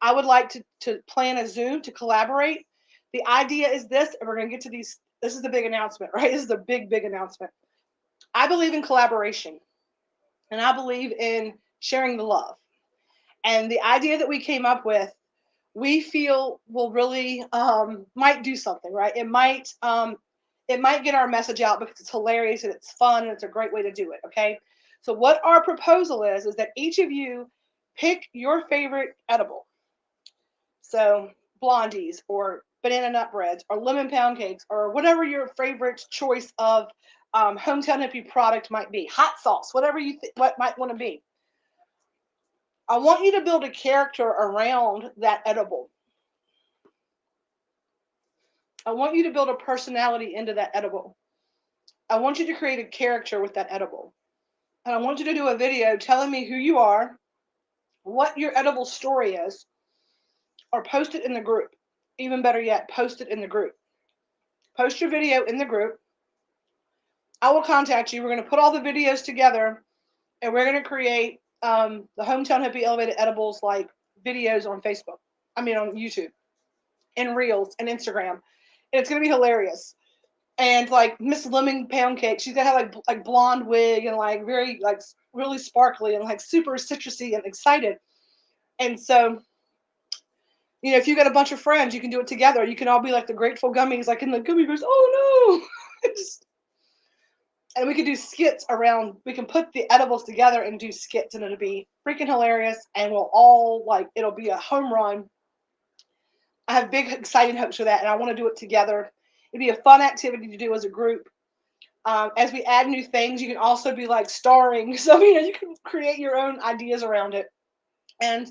I would like to plan a Zoom to collaborate. The idea is this, and we're going to get to these. This is the big announcement, right? This is the big, big announcement. I believe in collaboration, and I believe in sharing the love. And the idea that we came up with, we feel will really might do something, right? It might get our message out because it's hilarious and it's fun and it's a great way to do it. Okay, so what our proposal is that each of you pick your favorite edible. So blondies or banana nut breads or lemon pound cakes or whatever your favorite choice of Hometown Hippie product might be. Hot sauce, whatever you what might want to be. I want you to build a character around that edible. I want you to build a personality into that edible. I want you to create a character with that edible. And I want you to do a video telling me who you are, what your edible story is, or post it in the group. Even better yet, post it in the group. Post your video in the group. I will contact you. We're going to put all the videos together, and we're going to create the Hometown Hippie Elevated Edibles like videos on Facebook. I mean, on YouTube, and Reels, and Instagram. And it's going to be hilarious. And like Miss Lemon Pound Cake, she's gonna have like blonde wig and like very like really sparkly and like super citrusy and excited. And so, if you got a bunch of friends, you can do it together. You can all be like the Grateful Gummies, like in the gummy bears. Oh no! And we could do skits around. We can put the edibles together and do skits, and it'll be freaking hilarious. And we'll all like it'll be a home run. I have big, exciting hopes for that, and I want to do it together. It'd be a fun activity to do as a group. As we add new things, you can also be like starring. So, you can create your own ideas around it. And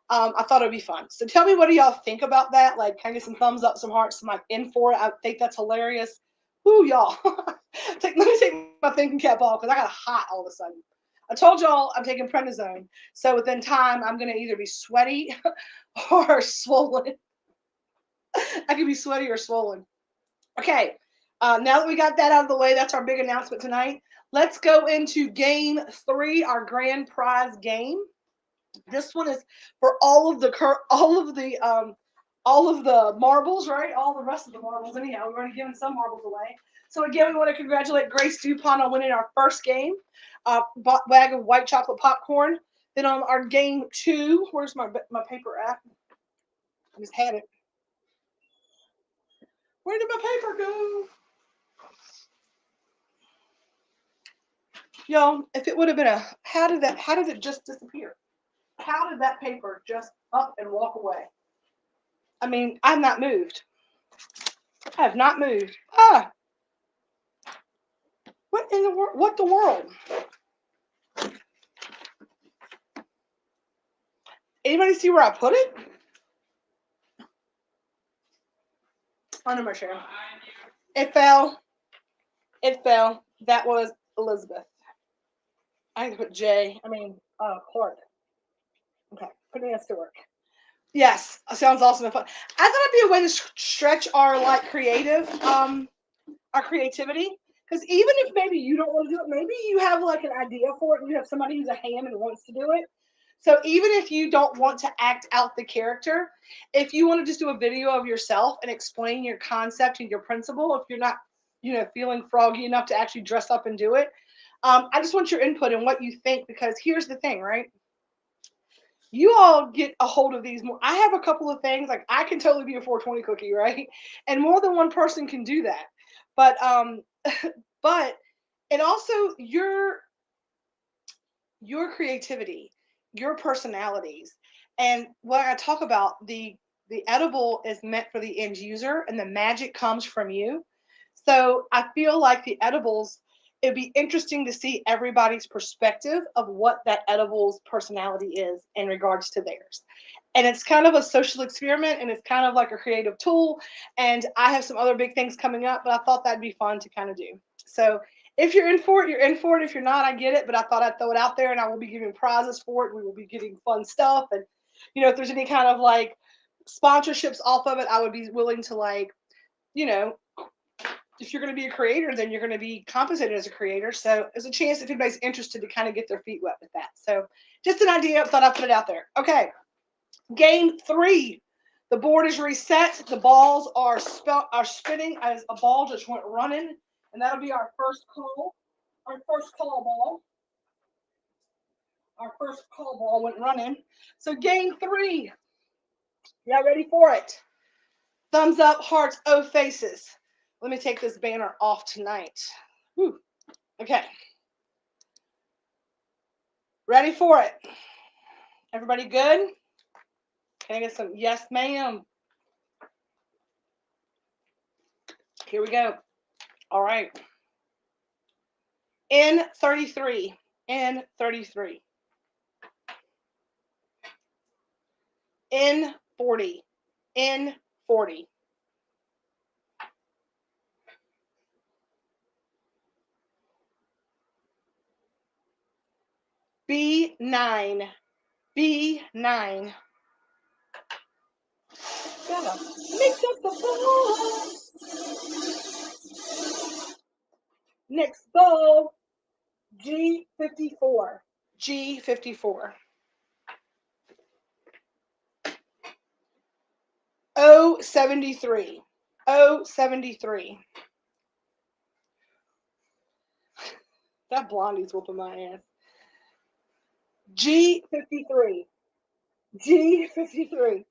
I thought it'd be fun. So tell me, what do y'all think about that? Like, kind of some thumbs up, some hearts, some like in for it. I think that's hilarious. Woo, y'all. Let me take my thinking cap off because I got hot all of a sudden. I told y'all I'm taking prednisone. So within time, I'm going to either be sweaty or swollen. I could be sweaty or swollen. Okay, now that we got that out of the way, that's our big announcement tonight. Let's go into game 3, our grand prize game. This one is for all of the marbles, right? All the rest of the marbles. Anyhow, we've already given some marbles away. So again, we want to congratulate Grace Dupont on winning our first game, bag of white chocolate popcorn. Then on our game 2, where's my paper at? I just had it. Where did my paper go? Y'all, if it would have been how did it just disappear? How did that paper just up and walk away? I mean, I've not moved. I have not moved. What in the world? What the world? Anybody see where I put it? Under my chair. It fell. It fell. That was Elizabeth. I need to put J. Clark. Okay, putting us to work. Yes, sounds awesome and fun. I thought it'd be a way to stretch our our creativity. Because even if maybe you don't want to do it, maybe you have like an idea for it, and you have somebody who's a ham and wants to do it. So even if you don't want to act out the character, if you want to just do a video of yourself and explain your concept and your principle, if you're not, feeling froggy enough to actually dress up and do it, I just want your input and what you think, because here's the thing, right? You all get a hold of these more. I have a couple of things, like I can totally be a 420 cookie, right? And more than one person can do that. But but and also your creativity, your personalities. And when I talk about the edible is meant for the end user and the magic comes from you. So I feel like the edibles, it'd be interesting to see everybody's perspective of what that edible's personality is in regards to theirs. And it's kind of a social experiment, and it's kind of like a creative tool. And I have some other big things coming up, but I thought that'd be fun to kind of do. So if you're in for it, you're in for it. If you're not, I get it. But I thought I'd throw it out there, and I will be giving prizes for it. We will be getting fun stuff. And, if there's any kind of like sponsorships off of it, I would be willing to like, you know, if you're going to be a creator, then you're going to be compensated as a creator. So there's a chance if anybody's interested to kind of get their feet wet with that. So just an idea. Thought I'd put it out there. Okay. Game 3. The board is reset. The balls are spinning as a ball just went running. And that'll be our first call. Our first call ball. Our first call ball went running. So game 3. Y'all ready for it? Thumbs up, hearts, O faces. Let me take this banner off tonight. Whew. Okay. Ready for it? Everybody good? Can I get some yes, ma'am? Here we go. All right. N33. N33. N40. N40. B9. B9. Gotta mix up the balls. Next ball. G54. G54. O73. O73. That blondie's whooping my ass. G53. G53.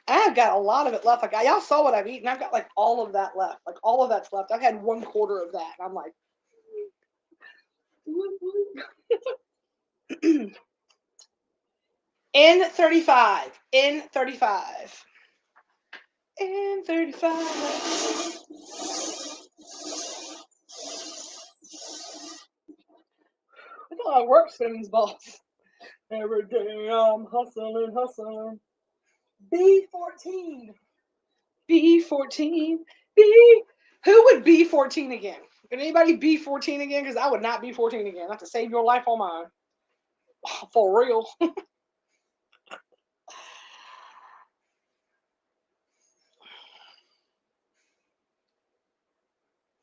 I've got a lot of it left. Like y'all saw what I've eaten. I've got like all of that left. Like all of that's left. I've had 1/4 of that. I'm like, N35. N35. N35. That's a lot of work spinning these balls. Every day I'm hustling, hustling. B14. B14. B. Who would be 14 again? Can anybody be 14 again? Because I would not be 14 again. I have to save your life on mine. For real.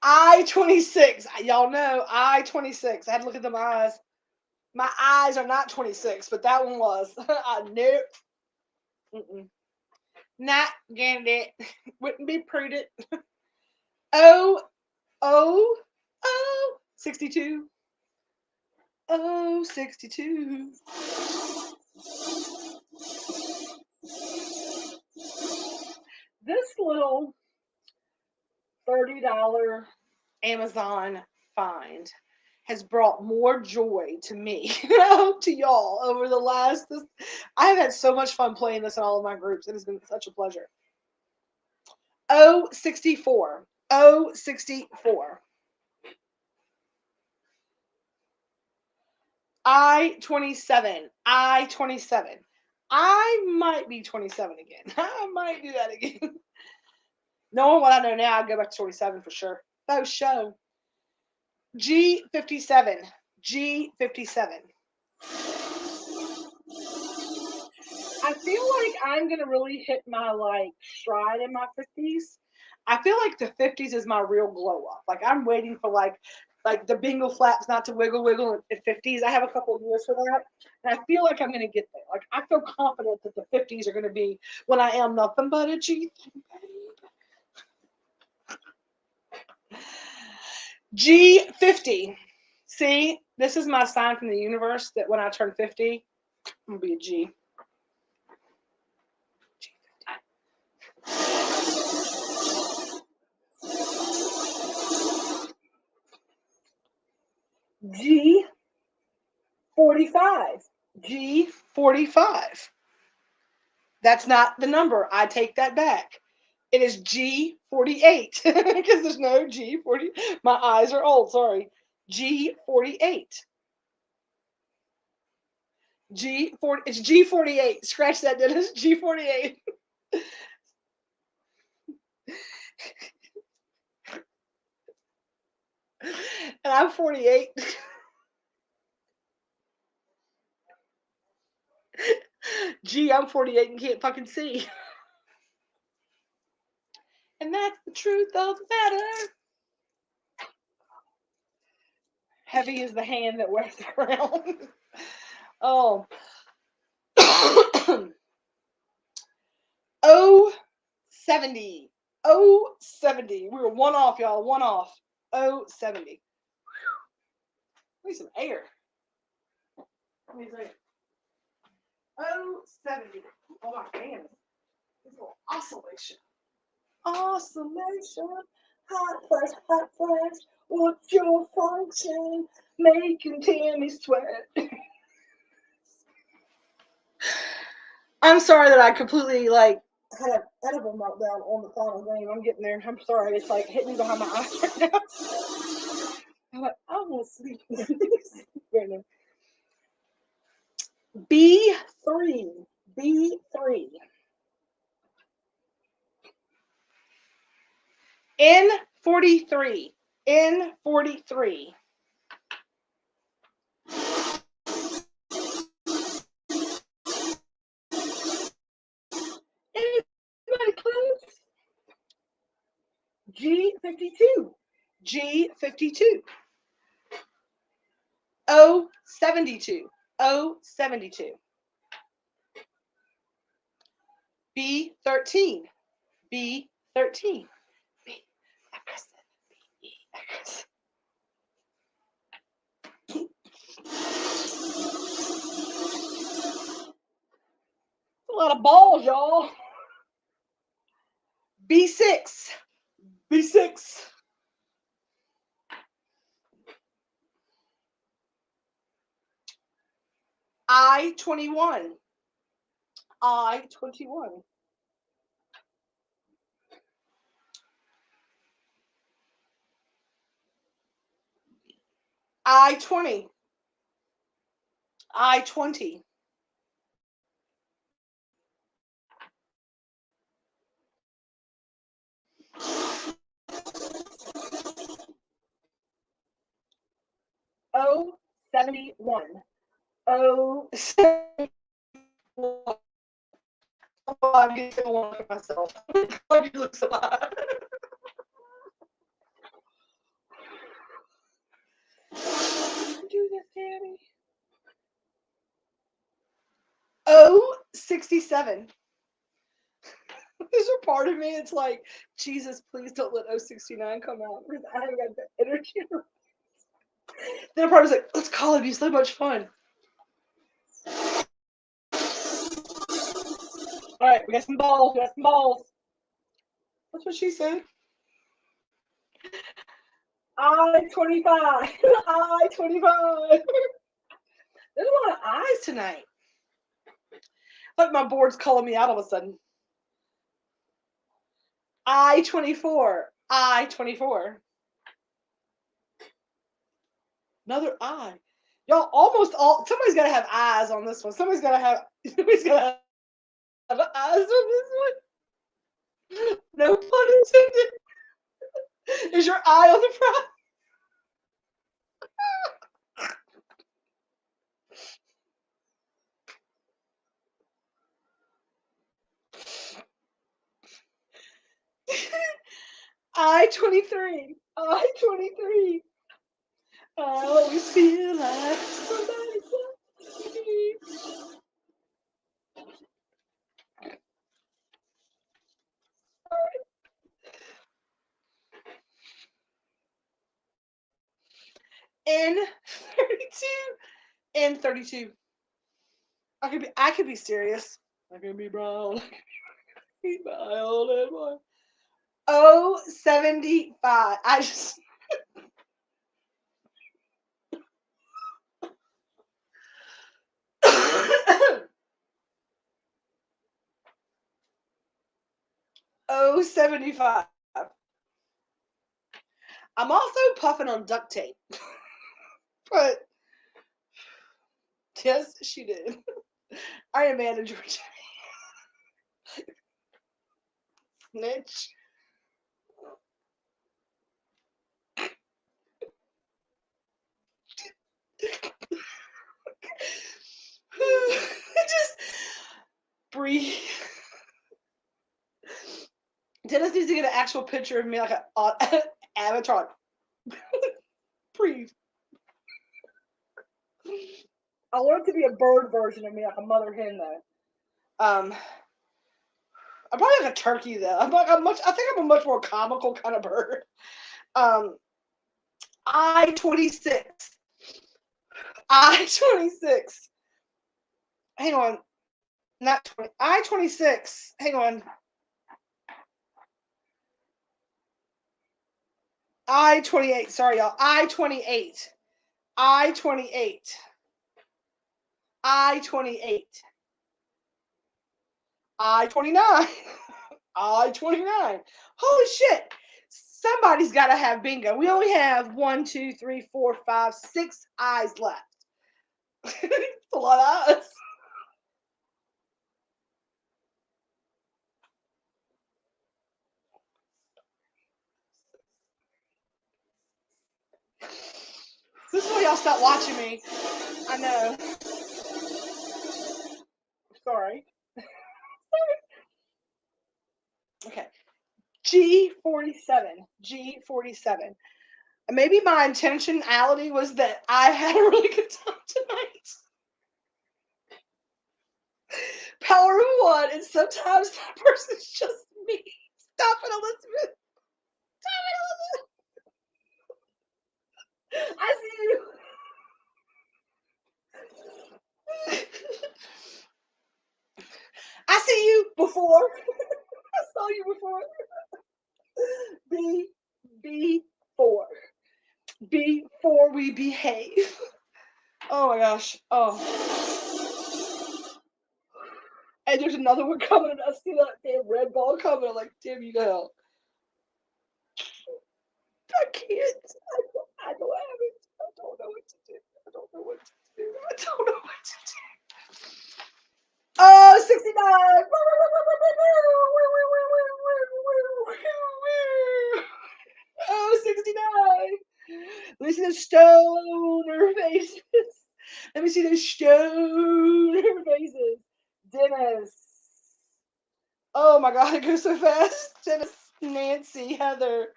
I-26. Y'all know I-26. I had to look at them eyes. My eyes are not 26, but that one was. Nope. Not getting it. Wouldn't be prudent. Oh, 62. Oh, 62. This little $30 Amazon find has brought more joy to me, to y'all over the last. I have had so much fun playing this in all of my groups. It has been such a pleasure. 064. 064. I-27. I-27. I might be 27 again. I might do that again. Knowing what I know now, I'd go back to 27 for sure. Oh, show. G57. G57. I feel like I'm gonna really hit my like stride in my 50s. I feel like the 50s is my real glow up. Like I'm waiting for like the bingle flaps not to wiggle at 50s. I have a couple of years for that, and I feel like I'm gonna get there. Like I feel confident that the 50s are gonna be when I am nothing but a G. G50. See, this is my sign from the universe that when I turn 50, I'm gonna be a G. G45. G45. That's not the number. I take that back. It is G48 because there's no G40. My eyes are old. Sorry. G48. G40. It's G48. Scratch that, Dennis. G48. And I'm 48. Gee, I'm 48 and can't fucking see. And that's the truth of the matter. Heavy is the hand that wears the crown. Oh. 070. 070. We were one off, y'all. One off. 070. I need some air. Let me see. 070. Oh my goodness. This little oscillation. Oscillation. Hot flash. What's your function? Making Tammy sweat. I'm sorry that I completely had an edible meltdown on the final game. I'm getting there. I'm sorry. It's like hitting me behind my eyes right now. I'm like, I want to sleep. B3. B3. N43. N43. Anybody close? G52. G52. 072. 072. B13. B13. B aggressive. B aggressive. A lot of balls, y'all. B6. B6. I-21. I-21. I-20. I-20. O-71. O-71. Oh, I'm getting to look at myself. God, you look so hot. Do this, Tammy. O-67. There's a part of me, it's like, Jesus, please don't let O-69 come out because I haven't got the energy. Then a part of me's like, let's call it, it'd be so much fun. All right, we got some balls. We got some balls. That's what she said. I-25. I-25. There's a lot of I's tonight. Like my board's calling me out all of a sudden. I-24. I-24. Another I. Y'all almost all. Somebody's got to have eyes on this one. Somebody's got to have eyes on this one. No pun intended. Is your eye on the front? I-23. I-23. I always feel like somebody's watching me. N32. N32. I could be serious. I could be brown. Be mild and more. O-75. I just. O-75. I'm also puffing on duct tape. But yes, she did. I am manager. Snitch. Just breathe. Dennis needs to get an actual picture of me, like an avatar. Breathe. I want it to be a bird version of me, like a mother hen, though. I'm probably like a turkey, though. I think I'm a much more comical kind of bird. I-26. I-26. Hang on. Not 20. I-26. Hang on. I-28. Sorry, y'all. I-28. I-28. I-28. I-29. I-29. Holy shit. Somebody's got to have bingo. We only have 1, 2, 3, 4, 5, 6 eyes left. It's a lot of eyes. This is why y'all stop watching me. I know. Sorry. Okay. G47. G47. Maybe my intentionality was that I had a really good time tonight. Power of one, and sometimes that person's just me. Stop it, Elizabeth. Stop it, Elizabeth. I see you. we behave? Oh my gosh. Oh. And there's another one coming, and I see that damn red ball coming. I'm like, damn you to hell. I can't. I don't have it. I don't know what to do. I don't know what to do. I don't know what to do. Oh, 69. Oh, 69. Let me see those stoner faces. Let me see those stoner faces. Dennis. Oh my God, it goes so fast. Dennis, Nancy, Heather.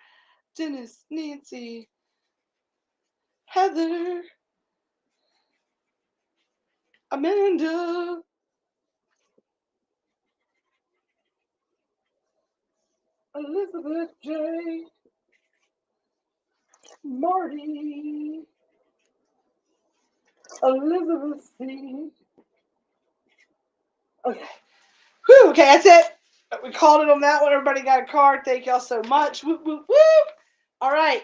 Dennis, Nancy, Heather, Amanda. Elizabeth J. Marty. Elizabeth C. Okay. Whew, okay, that's it. We called it on that one. Everybody got a card. Thank y'all so much. Whoop, whoop, whoop. All right.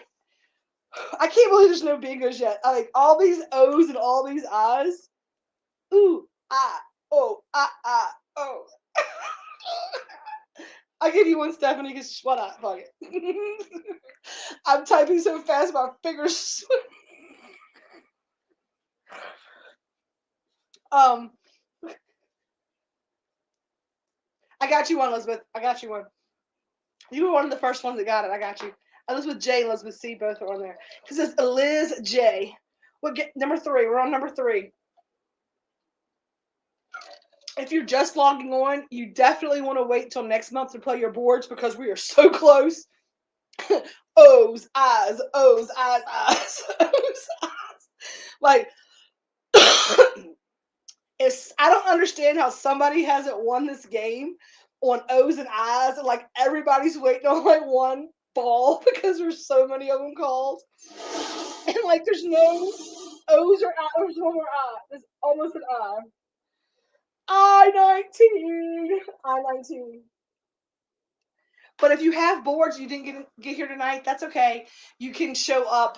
I can't believe there's no bingos yet. I like all these O's and all these I's. Ooh, ah, oh, ah, ah, oh. I'll give you one, Stephanie, because what up? Fuck it. I'm typing so fast, my fingers. I got you one, Elizabeth. I got you one. You were one of the first ones that got it. I got you. Elizabeth J, Elizabeth C, both are on there. Because it's Liz J. What get number 3? We're on number 3. If you're just logging on, you definitely want to wait till next month to play your boards because we are so close. O's, I's, O's, I's, I's, O's, I's. Like, it's, I don't understand how somebody hasn't won this game on O's and I's, and like everybody's waiting on like one ball because there's so many of them called. And like there's no O's or I, there's one more I. There's almost an I. I-19. I-19. But if you have boards, you didn't get here tonight, that's okay. You can show up.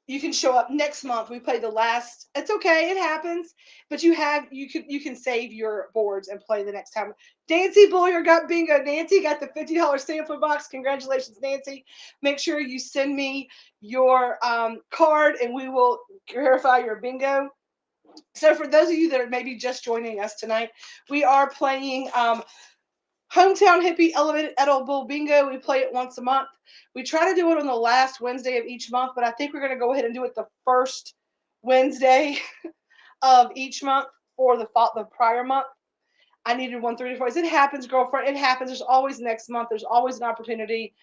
You can show up next month. We play the last. It's okay. It happens. But you can save your boards and play the next time. Nancy Boyer got bingo. Nancy got the $50 sampler box. Congratulations, Nancy. Make sure you send me your card and we will verify your bingo. So for those of you that are maybe just joining us tonight, we are playing Hometown Hippie Elevated Edible Bingo. We play it once a month. We try to do it on the last Wednesday of each month, but I think we're going to go ahead and do it the first Wednesday of each month for the prior month. I needed 1 3 to 4. It happens, girlfriend. It happens. There's always next month. There's always an opportunity.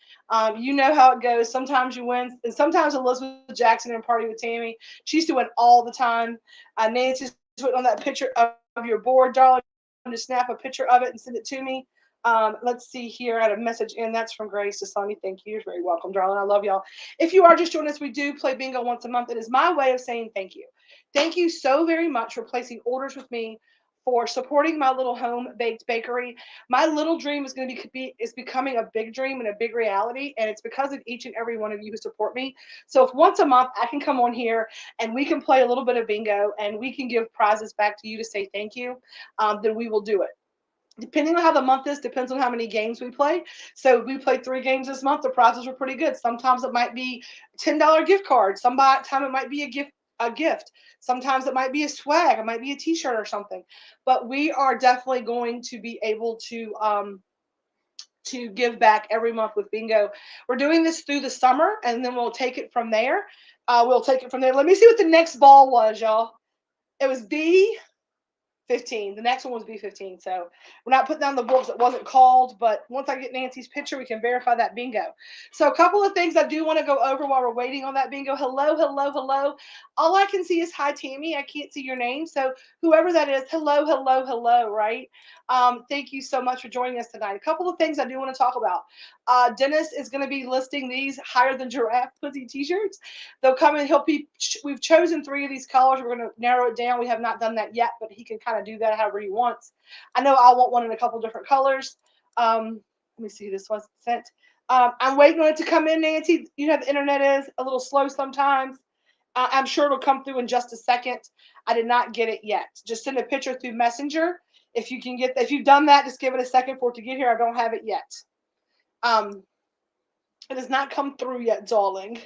You know how it goes. Sometimes you win, and sometimes Elizabeth Jackson and Party with Tammy. She used to win all the time. Nancy's putting on that picture of your board, darling. To snap a picture of it and send it to me. Let's see here. I had a message in. That's from Grace to Sonny. Thank you. You're very welcome, darling. I love y'all. If you are just joining us, we do play bingo once a month. It is my way of saying thank you. Thank you so very much for placing orders with me, for supporting my little home baked bakery. My little dream is going to is becoming a big dream and a big reality, and it's because of each and every one of you who support me. So if once a month I can come on here and we can play a little bit of bingo and we can give prizes back to you to say thank you, then we will do it. Depending on how the month is, depends on how many games we play. So we played 3 games this month. The prizes were pretty good. Sometimes it might be $10 gift card. Sometimes it might be a gift. Sometimes it might be a swag. It might be a T-shirt or something. But we are definitely going to be able to give back every month with bingo. We're doing this through the summer, and then we'll take it from there. Let me see what the next ball was, y'all. It was B. 15. The next one was B15. So we're not putting down the books that wasn't called, but once I get Nancy's picture, we can verify that bingo. So a couple of things I do want to go over while we're waiting on that bingo. Hello, hello, hello. All I can see is hi, Tammy. I can't see your name. So whoever that is, hello, hello, hello, right? Thank you so much for joining us tonight. A couple of things I do want to talk about. Dennis is going to be listing these higher than giraffe pussy t-shirts. They'll come in. We've chosen 3 of these colors. We're going to narrow it down. We have not done that yet, but he can kind of do that however he wants. I know I want one in a couple different colors. Let me see. This was sent. I'm waiting on it to come in, Nancy. You know how the internet is a little slow sometimes. I'm sure it'll come through in just a second. I did not get it yet. Just send a picture through Messenger. If you can get, if you've done that, just give it a second for it to get here. I don't have it yet. It has not come through yet, darling.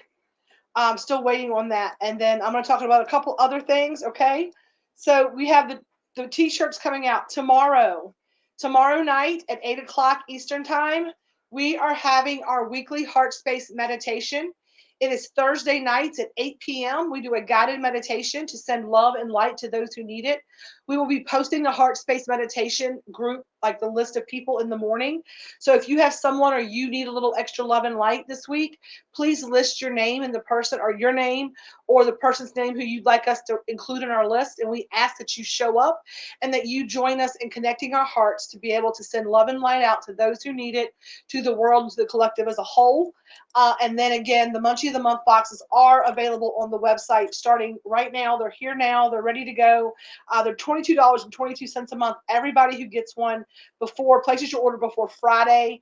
I'm still waiting on that. And then I'm going to talk about a couple other things. Okay. So we have the t-shirts coming out tomorrow. Tomorrow night at 8 o'clock Eastern time, we are having our weekly heart space meditation. It is Thursday nights at 8 p.m. We do a guided meditation to send love and light to those who need it. We will be posting the heart space meditation group, like the list of people in the morning. So if you have someone or you need a little extra love and light this week, please list your name and the person, or your name or the person's name who you'd like us to include in our list. And we ask that you show up and that you join us in connecting our hearts to be able to send love and light out to those who need it, to the world, and to the collective as a whole. And then again, the Munchie of the Month boxes are available on the website starting right now. They're here now. They're ready to go. They're $22.22 a month. Everybody who gets one places your order before Friday,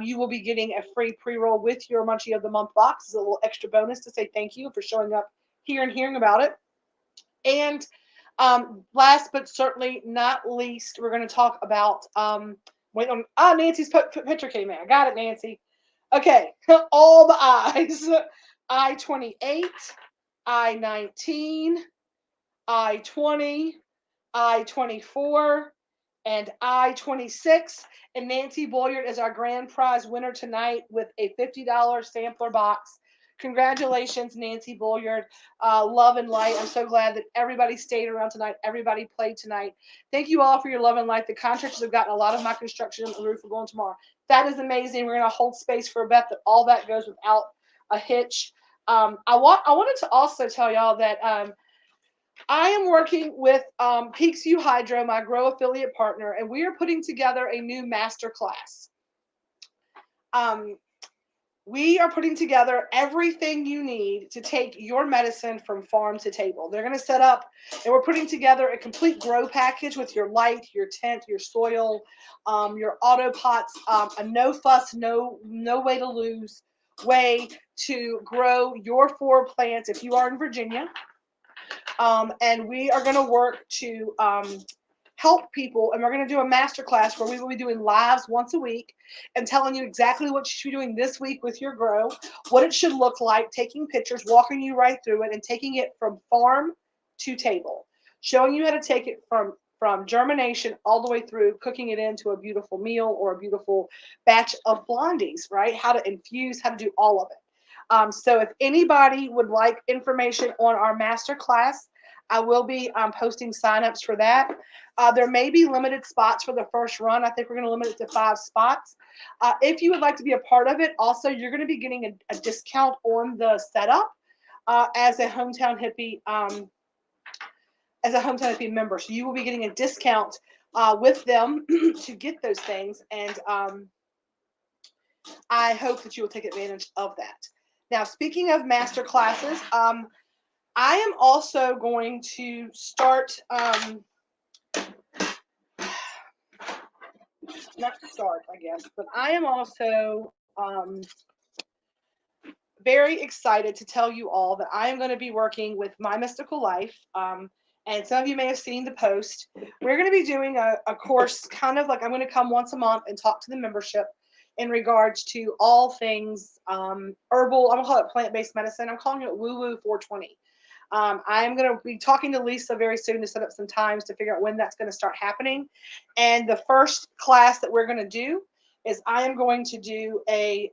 you will be getting a free pre-roll with your Munchie of the Month box. It's a little extra bonus to say thank you for showing up here and hearing about it. And last but certainly not least, we're going to talk about Nancy's picture came in. I got it, Nancy. Okay, all the I's. I-28, I-19, I-20, I-24, and I-26. And Nancy Boyard is our grand prize winner tonight with a $50 sampler box. Congratulations, Nancy Boyard. Love and light. I'm so glad that everybody stayed around tonight. Everybody played tonight. Thank you all for your love and light. The contractors have gotten a lot of my construction on the roof. We're going tomorrow. That is amazing. We're going to hold space for a bet that all that goes without a hitch. I wanted to also tell y'all that I am working with Peaksview Hydro, my Grow affiliate partner, and we are putting together a new master class. We are putting together everything you need to take your medicine from farm to table. They're going to set up, and we're putting together a complete grow package with your light, your tent, your soil, your auto pots, a no fuss, no way to lose way to grow your 4 plants if you are in Virginia. And we are going to work to help people, and we're going to do a masterclass where we will be doing lives once a week and telling you exactly what you should be doing this week with your grow, what it should look like, taking pictures, walking you right through it, and taking it from farm to table, showing you how to take it from germination all the way through, cooking it into a beautiful meal or a beautiful batch of blondies, right? How to infuse, how to do all of it. So if anybody would like information on our master class, I will be posting signups for that. There may be limited spots for the first run. I think we're going to limit it to 5 spots. If you would like to be a part of it, also, you're going to be getting a discount on the setup as a Hometown Hippie member. So you will be getting a discount with them to get those things. And I hope that you will take advantage of that. Now, speaking of master classes, I am also going to start, not start, I guess, but I am also very excited to tell you all that I am going to be working with My Mystical Life. And some of you may have seen the post. We're going to be doing a course, kind of like I'm going to come once a month and talk to the membership in regards to all things herbal. I'm going to call it plant-based medicine. I'm calling it Woo Woo 420. I am going to be talking to Lisa very soon to set up some times to figure out when that's going to start happening. And the first class that we're going to do is I am going to do a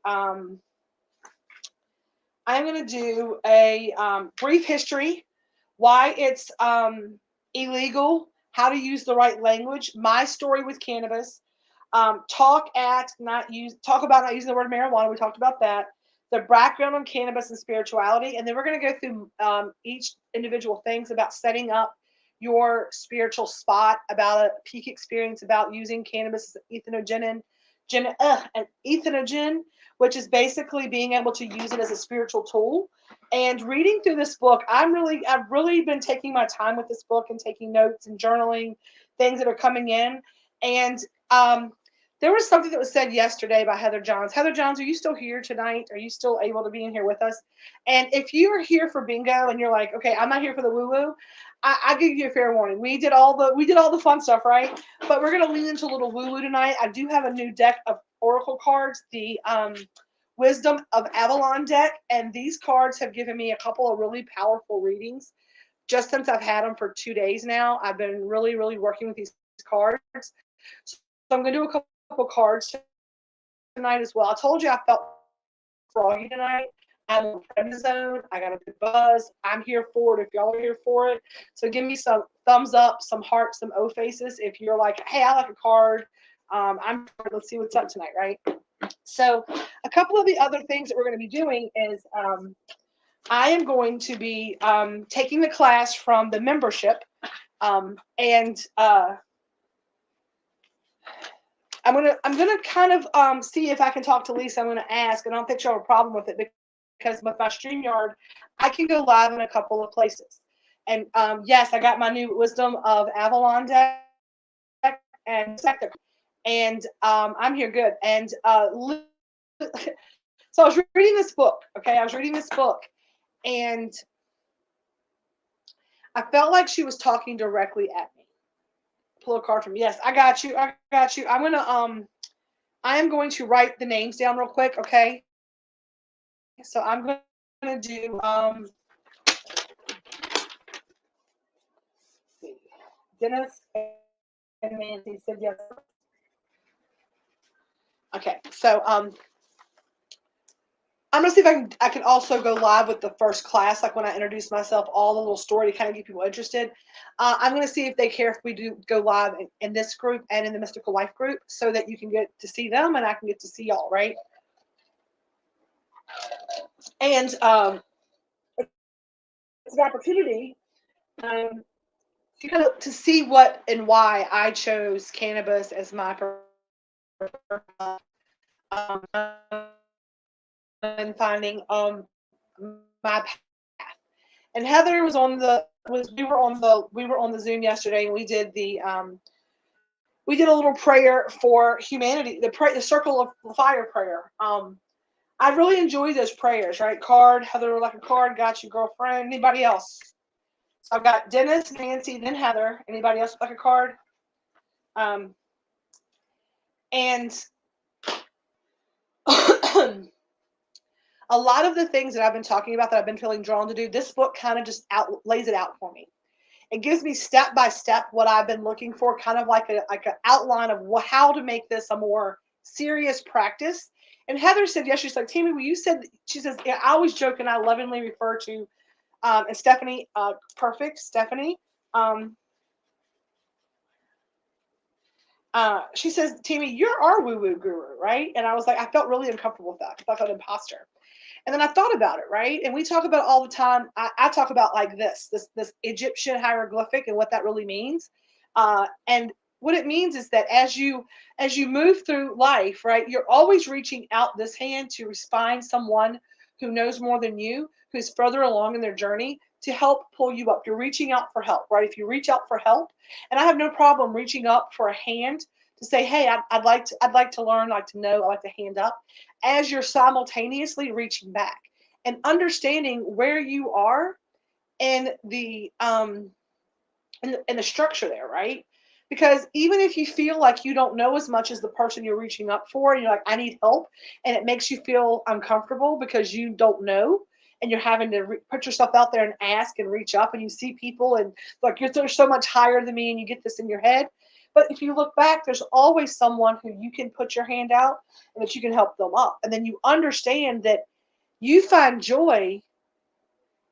brief history, why it's illegal, how to use the right language, my story with cannabis, talk about not using the word marijuana. We talked about that. The background on cannabis and spirituality, and then we're going to go through each individual things about setting up your spiritual spot, about a peak experience, about using cannabis as an entheogen, which is basically being able to use it as a spiritual tool. And reading through this book, I've really been taking my time with this book and taking notes and journaling things that are coming in. And There was something that was said yesterday by Heather Johns. Heather Johns, are you still here tonight? Are you still able to be in here with us? And if you are here for bingo and you're like, okay, I'm not here for the woo woo, I give you a fair warning. We did all the fun stuff, right? But we're gonna lean into a little woo woo tonight. I do have a new deck of oracle cards, the Wisdom of Avalon deck, and these cards have given me a couple of really powerful readings just since I've had them for 2 days now. I've been really, really working with these cards. So I'm going to do a couple cards tonight as well. I told you I felt froggy tonight. I'm on prednisone. I got a good buzz. I'm here for it if y'all are here for it. So give me some thumbs up, some hearts, some O faces if you're like, hey, I like a card. Let's see what's up tonight, right? So a couple of the other things that we're going to be doing is I am going to be taking the class from the membership, and I'm gonna kind of see if I can talk to Lisa. I'm gonna ask, and I don't think she'll have a problem with it because with my StreamYard, I can go live in a couple of places. And yes, I got my new Wisdom of Avalon deck and sector, and I'm here good. And so I was reading this book. Okay, I was reading this book, and I felt like she was talking directly at me. Pull a card from me. Yes, I got you. I got you. I am going to write the names down real quick, okay? So I'm going to do Dennis and Nancy said yes. Okay, so I'm gonna see if I can also go live with the first class, like when I introduce myself, all the little story to kind of get people interested. I'm gonna see if they care if we do go live in this group and in the Mystical Life group, so that you can get to see them and I can get to see y'all, right? And it's an opportunity to kind of to see what and why I chose cannabis as my um, and finding my path. And Heather was on the was we were on the Zoom yesterday, and we did a little prayer for humanity, the circle of fire prayer. I really enjoy those prayers, right? Card, Heather like a card, got you, girlfriend. Anybody else? So I've got Dennis, Nancy, then Heather. Anybody else like a card? And a lot of the things that I've been talking about that I've been feeling drawn to do, this book kind of just lays it out for me. It gives me step by step what I've been looking for, kind of like an outline of how to make this a more serious practice. And Heather said, yes, she's like, Tammy, well, you said, she says, yeah, I always joke and I lovingly refer to, and Stephanie, perfect, Stephanie. She says, Tammy, you're our woo-woo guru, right? And I was like, I felt really uncomfortable with that. I felt like an imposter. And then I thought about it, right? And we talk about it all the time. I talk about like this Egyptian hieroglyphic and what that really means. And what it means is that as you move through life, right, you're always reaching out this hand to find someone who knows more than you, who's further along in their journey to help pull you up. You're reaching out for help, right? If you reach out for help, and I have no problem reaching up for a hand to say, hey, I'd like to learn, like to know, I'd like to hand up, as you're simultaneously reaching back and understanding where you are and the structure there, right? Because even if you feel like you don't know as much as the person you're reaching up for, and you're like, I need help, and it makes you feel uncomfortable because you don't know, and you're having to put yourself out there and ask and reach up, and you see people and like you're so much higher than me, and you get this in your head. But if you look back, there's always someone who you can put your hand out and that you can help them up, and then you understand that you find joy.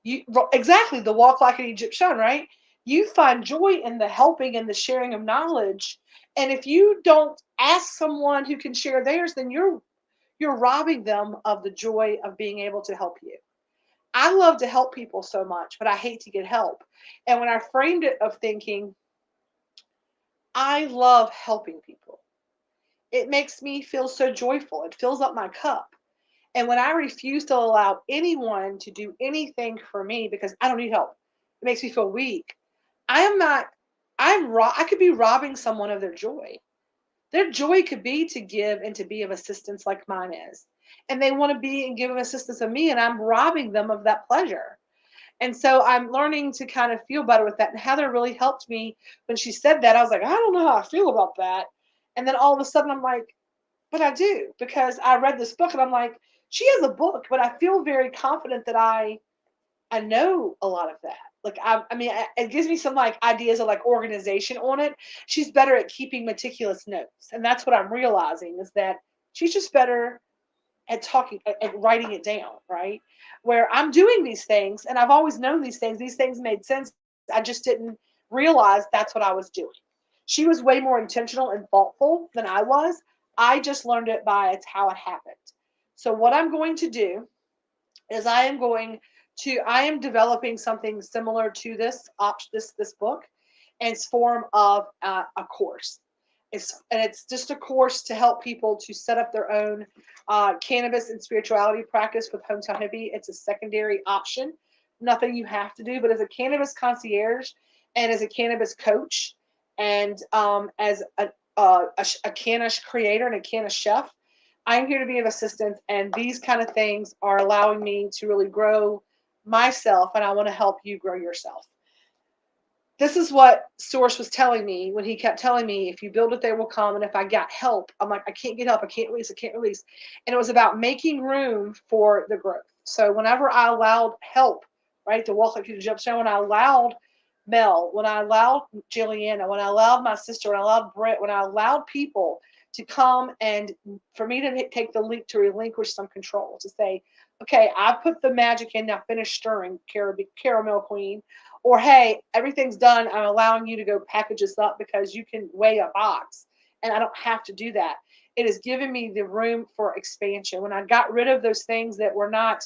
You exactly the walk like an Egyptian, right? You find joy in the helping and the sharing of knowledge. And if you don't ask someone who can share theirs, then you're robbing them of the joy of being able to help you. I love to help people so much, but I hate to get help. And when I framed it of thinking, I love helping people. It makes me feel so joyful. It fills up my cup. And when I refuse to allow anyone to do anything for me because I don't need help, it makes me feel weak. I am not, I could be robbing someone of their joy. Their joy could be to give and to be of assistance like mine is. And they want to be and give of assistance of me, and I'm robbing them of that pleasure. And so I'm learning to kind of feel better with that. And Heather really helped me when she said that. I was like, I don't know how I feel about that. And then all of a sudden I'm like, but I do, because I read this book and I'm like, she has a book, but I feel very confident that I know a lot of that. Like I mean, it gives me some like ideas of like organization on it. She's better at keeping meticulous notes, and that's what I'm realizing is that she's just better at talking, at writing it down, right? Where I'm doing these things, and I've always known these things. These things made sense. I just didn't realize that's what I was doing. She was way more intentional and thoughtful than I was. I just learned it by it's how it happened. So what I'm going to do is I am developing something similar to this book, and it's form of a course. It's just a course to help people to set up their own cannabis and spirituality practice with Hometown Hippie. It's a secondary option, nothing you have to do, but as a cannabis concierge and as a cannabis coach and as a cannish creator and a cannish chef, I'm here to be of assistance, and these kind of things are allowing me to really grow myself, and I want to help you grow yourself. This is what Source was telling me when he kept telling me, if you build it, they will come. And if I got help, I'm like, I can't get help. I can't release. I can't release. And it was about making room for the growth. So whenever I allowed help, right, to walk like through the jump stone, when I allowed Mel, when I allowed Jilliana, when I allowed my sister, when I allowed Britt, when I allowed people to come and for me to take the leap to relinquish some control, to say, okay, I put the magic in, now finish stirring, caramel queen. Or, hey, everything's done. I'm allowing you to go package this up because you can weigh a box and I don't have to do that. It has given me the room for expansion. When I got rid of those things that were not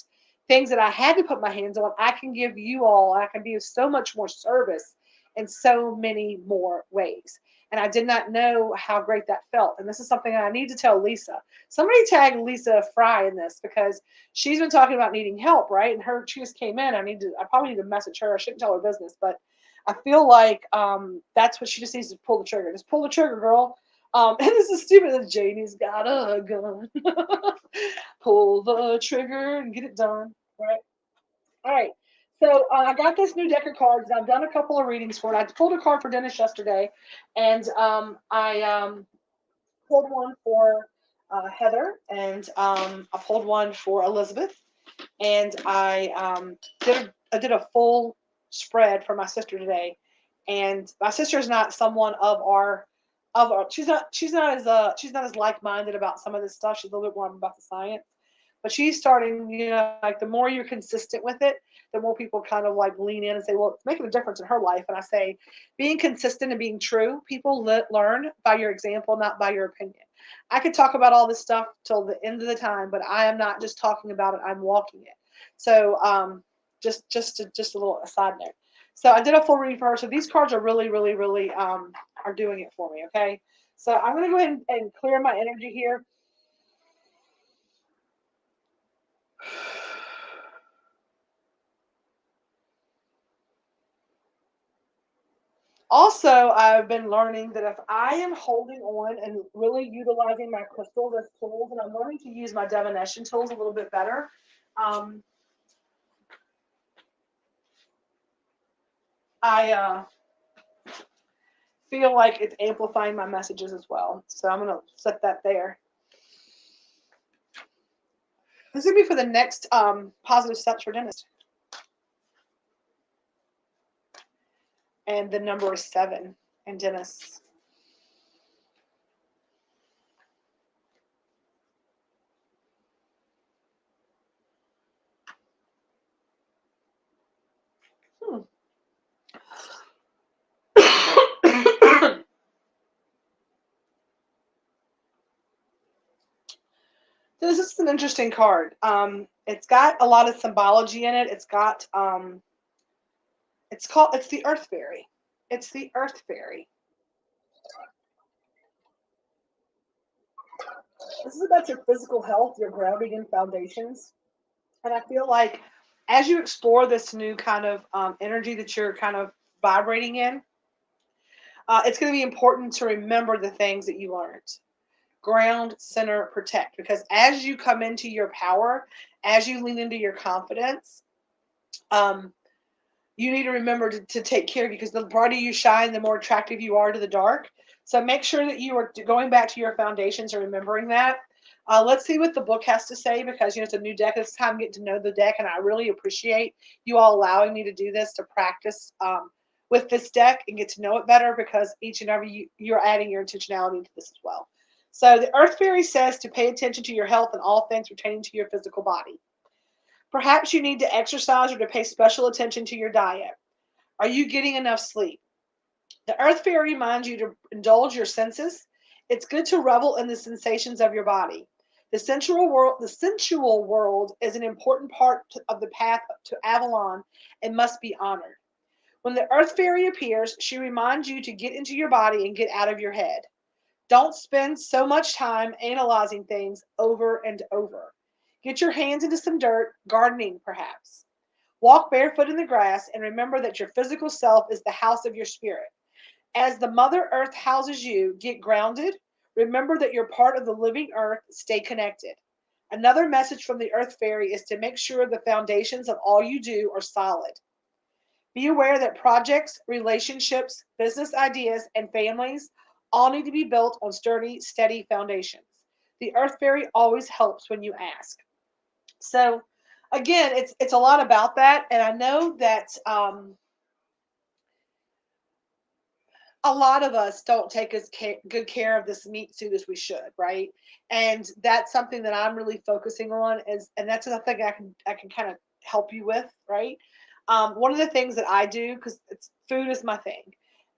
things that I had to put my hands on, I can give you all, I can be of so much more service in so many more ways. And I did not know how great that felt. And this is something I need to tell Lisa. Somebody tag Lisa Fry in this because she's been talking about needing help, right? And she just came in. I probably need to message her. I shouldn't tell her business, but I feel like that's what she just needs to pull the trigger. Just pull the trigger, girl. And this is stupid that Janie's got a gun. Pull the trigger and get it done, right? All right. So I got this new deck of cards, and I've done a couple of readings for it. I pulled a card for Dennis yesterday, and I pulled one for Heather, and I pulled one for Elizabeth, and I did a full spread for my sister today. And my sister is not someone of our she's not as like minded about some of this stuff. She's a little bit more about the science, but she's starting, like the more you're consistent with it, the more people kind of like lean in and say, well, it's making a difference in her life. And I say, being consistent and being true, people learn by your example, not by your opinion. I could talk about all this stuff till the end of the time, but I am not just talking about it, I'm walking it. So just a little aside note. So I did a full reading for her. So these cards are really, really, really are doing it for me. Okay. So I'm gonna go ahead and clear my energy here. Also, I've been learning that if I am holding on and really utilizing my crystals as tools, and I'm learning to use my divination tools a little bit better, um, I feel like it's amplifying my messages as well. So I'm going to set that there. This would be for the next positive steps for Dennis. And the number is 7 in Dennis. This is an interesting card. It's got a lot of symbology in it. It's the Earth Fairy. It's the Earth Fairy. This is about your physical health, your grounding and foundations. And I feel like as you explore this new kind of energy that you're kind of vibrating in, It's going to be important to remember the things that you learned. Ground, center, protect. Because as you come into your power, as you lean into your confidence, um, you need to remember to take care of you, because the brighter you shine, the more attractive you are to the dark. So make sure that you are going back to your foundations and remembering that. Let's see what the book has to say, because it's a new deck. It's time to get to know the deck, and I really appreciate you all allowing me to do this, to practice with this deck and get to know it better, because each and every you're adding your intentionality to this as well. So the Earth Fairy says to pay attention to your health and all things pertaining to your physical body. Perhaps you need to exercise or to pay special attention to your diet. Are you getting enough sleep? The Earth Fairy reminds you to indulge your senses. It's good to revel in the sensations of your body. The sensual world is an important part of the path to Avalon and must be honored. When the Earth Fairy appears, she reminds you to get into your body and get out of your head. Don't spend so much time analyzing things over and over. Get your hands into some dirt, gardening perhaps. Walk barefoot in the grass and remember that your physical self is the house of your spirit. As the Mother Earth houses you, get grounded. Remember that you're part of the living earth. Stay connected. Another message from the Earth Fairy is to make sure the foundations of all you do are solid. Be aware that projects, relationships, business ideas, and families all need to be built on sturdy, steady foundations. The Earth Fairy always helps when you ask. So, again, it's a lot about that, and I know that a lot of us don't take as good care of this meat suit as we should, right? And that's something that I'm really focusing on, and that's something I can kind of help you with, right? One of the things that I do, because food is my thing,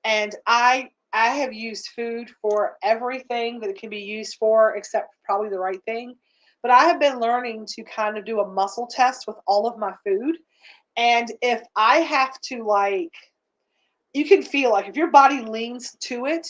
and I have used food for everything that it can be used for, except probably the right thing. But I have been learning to kind of do a muscle test with all of my food, and if I have to, like, you can feel like if your body leans to it,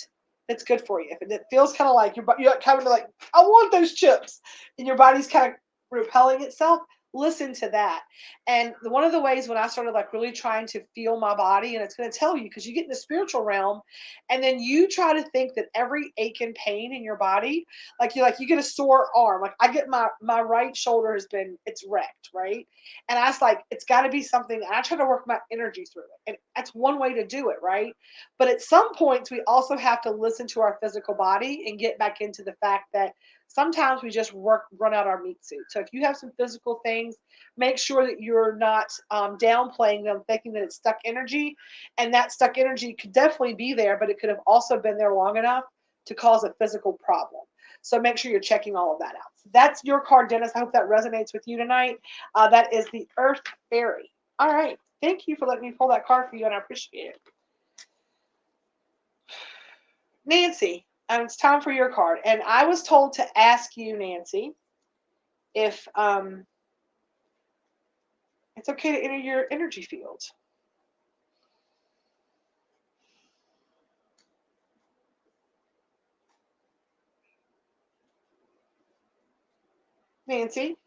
it's good for you. If it feels kind of like you're kind of like, I want those chips, and your body's kind of repelling itself, listen to that. And one of the ways when I started like really trying to feel my body, and it's going to tell you, because you get in the spiritual realm, and then you try to think that every ache and pain in your body, like you get a sore arm. Like I get my right shoulder has been, it's wrecked, right? And I was like, it's got to be something. And I try to work my energy through it. And that's one way to do it, right? But at some points, we also have to listen to our physical body and get back into the fact that sometimes we just run out our meat suit. So if you have some physical things, make sure that you're not downplaying them, thinking that it's stuck energy. And that stuck energy could definitely be there, but it could have also been there long enough to cause a physical problem. So make sure you're checking all of that out. That's your card, Dennis. I hope that resonates with you tonight. That is the Earth Fairy. All right. Thank you for letting me pull that card for you, and I appreciate it. Nancy, it's time for your card. And I was told to ask you, Nancy, if it's okay to enter your energy field. Nancy,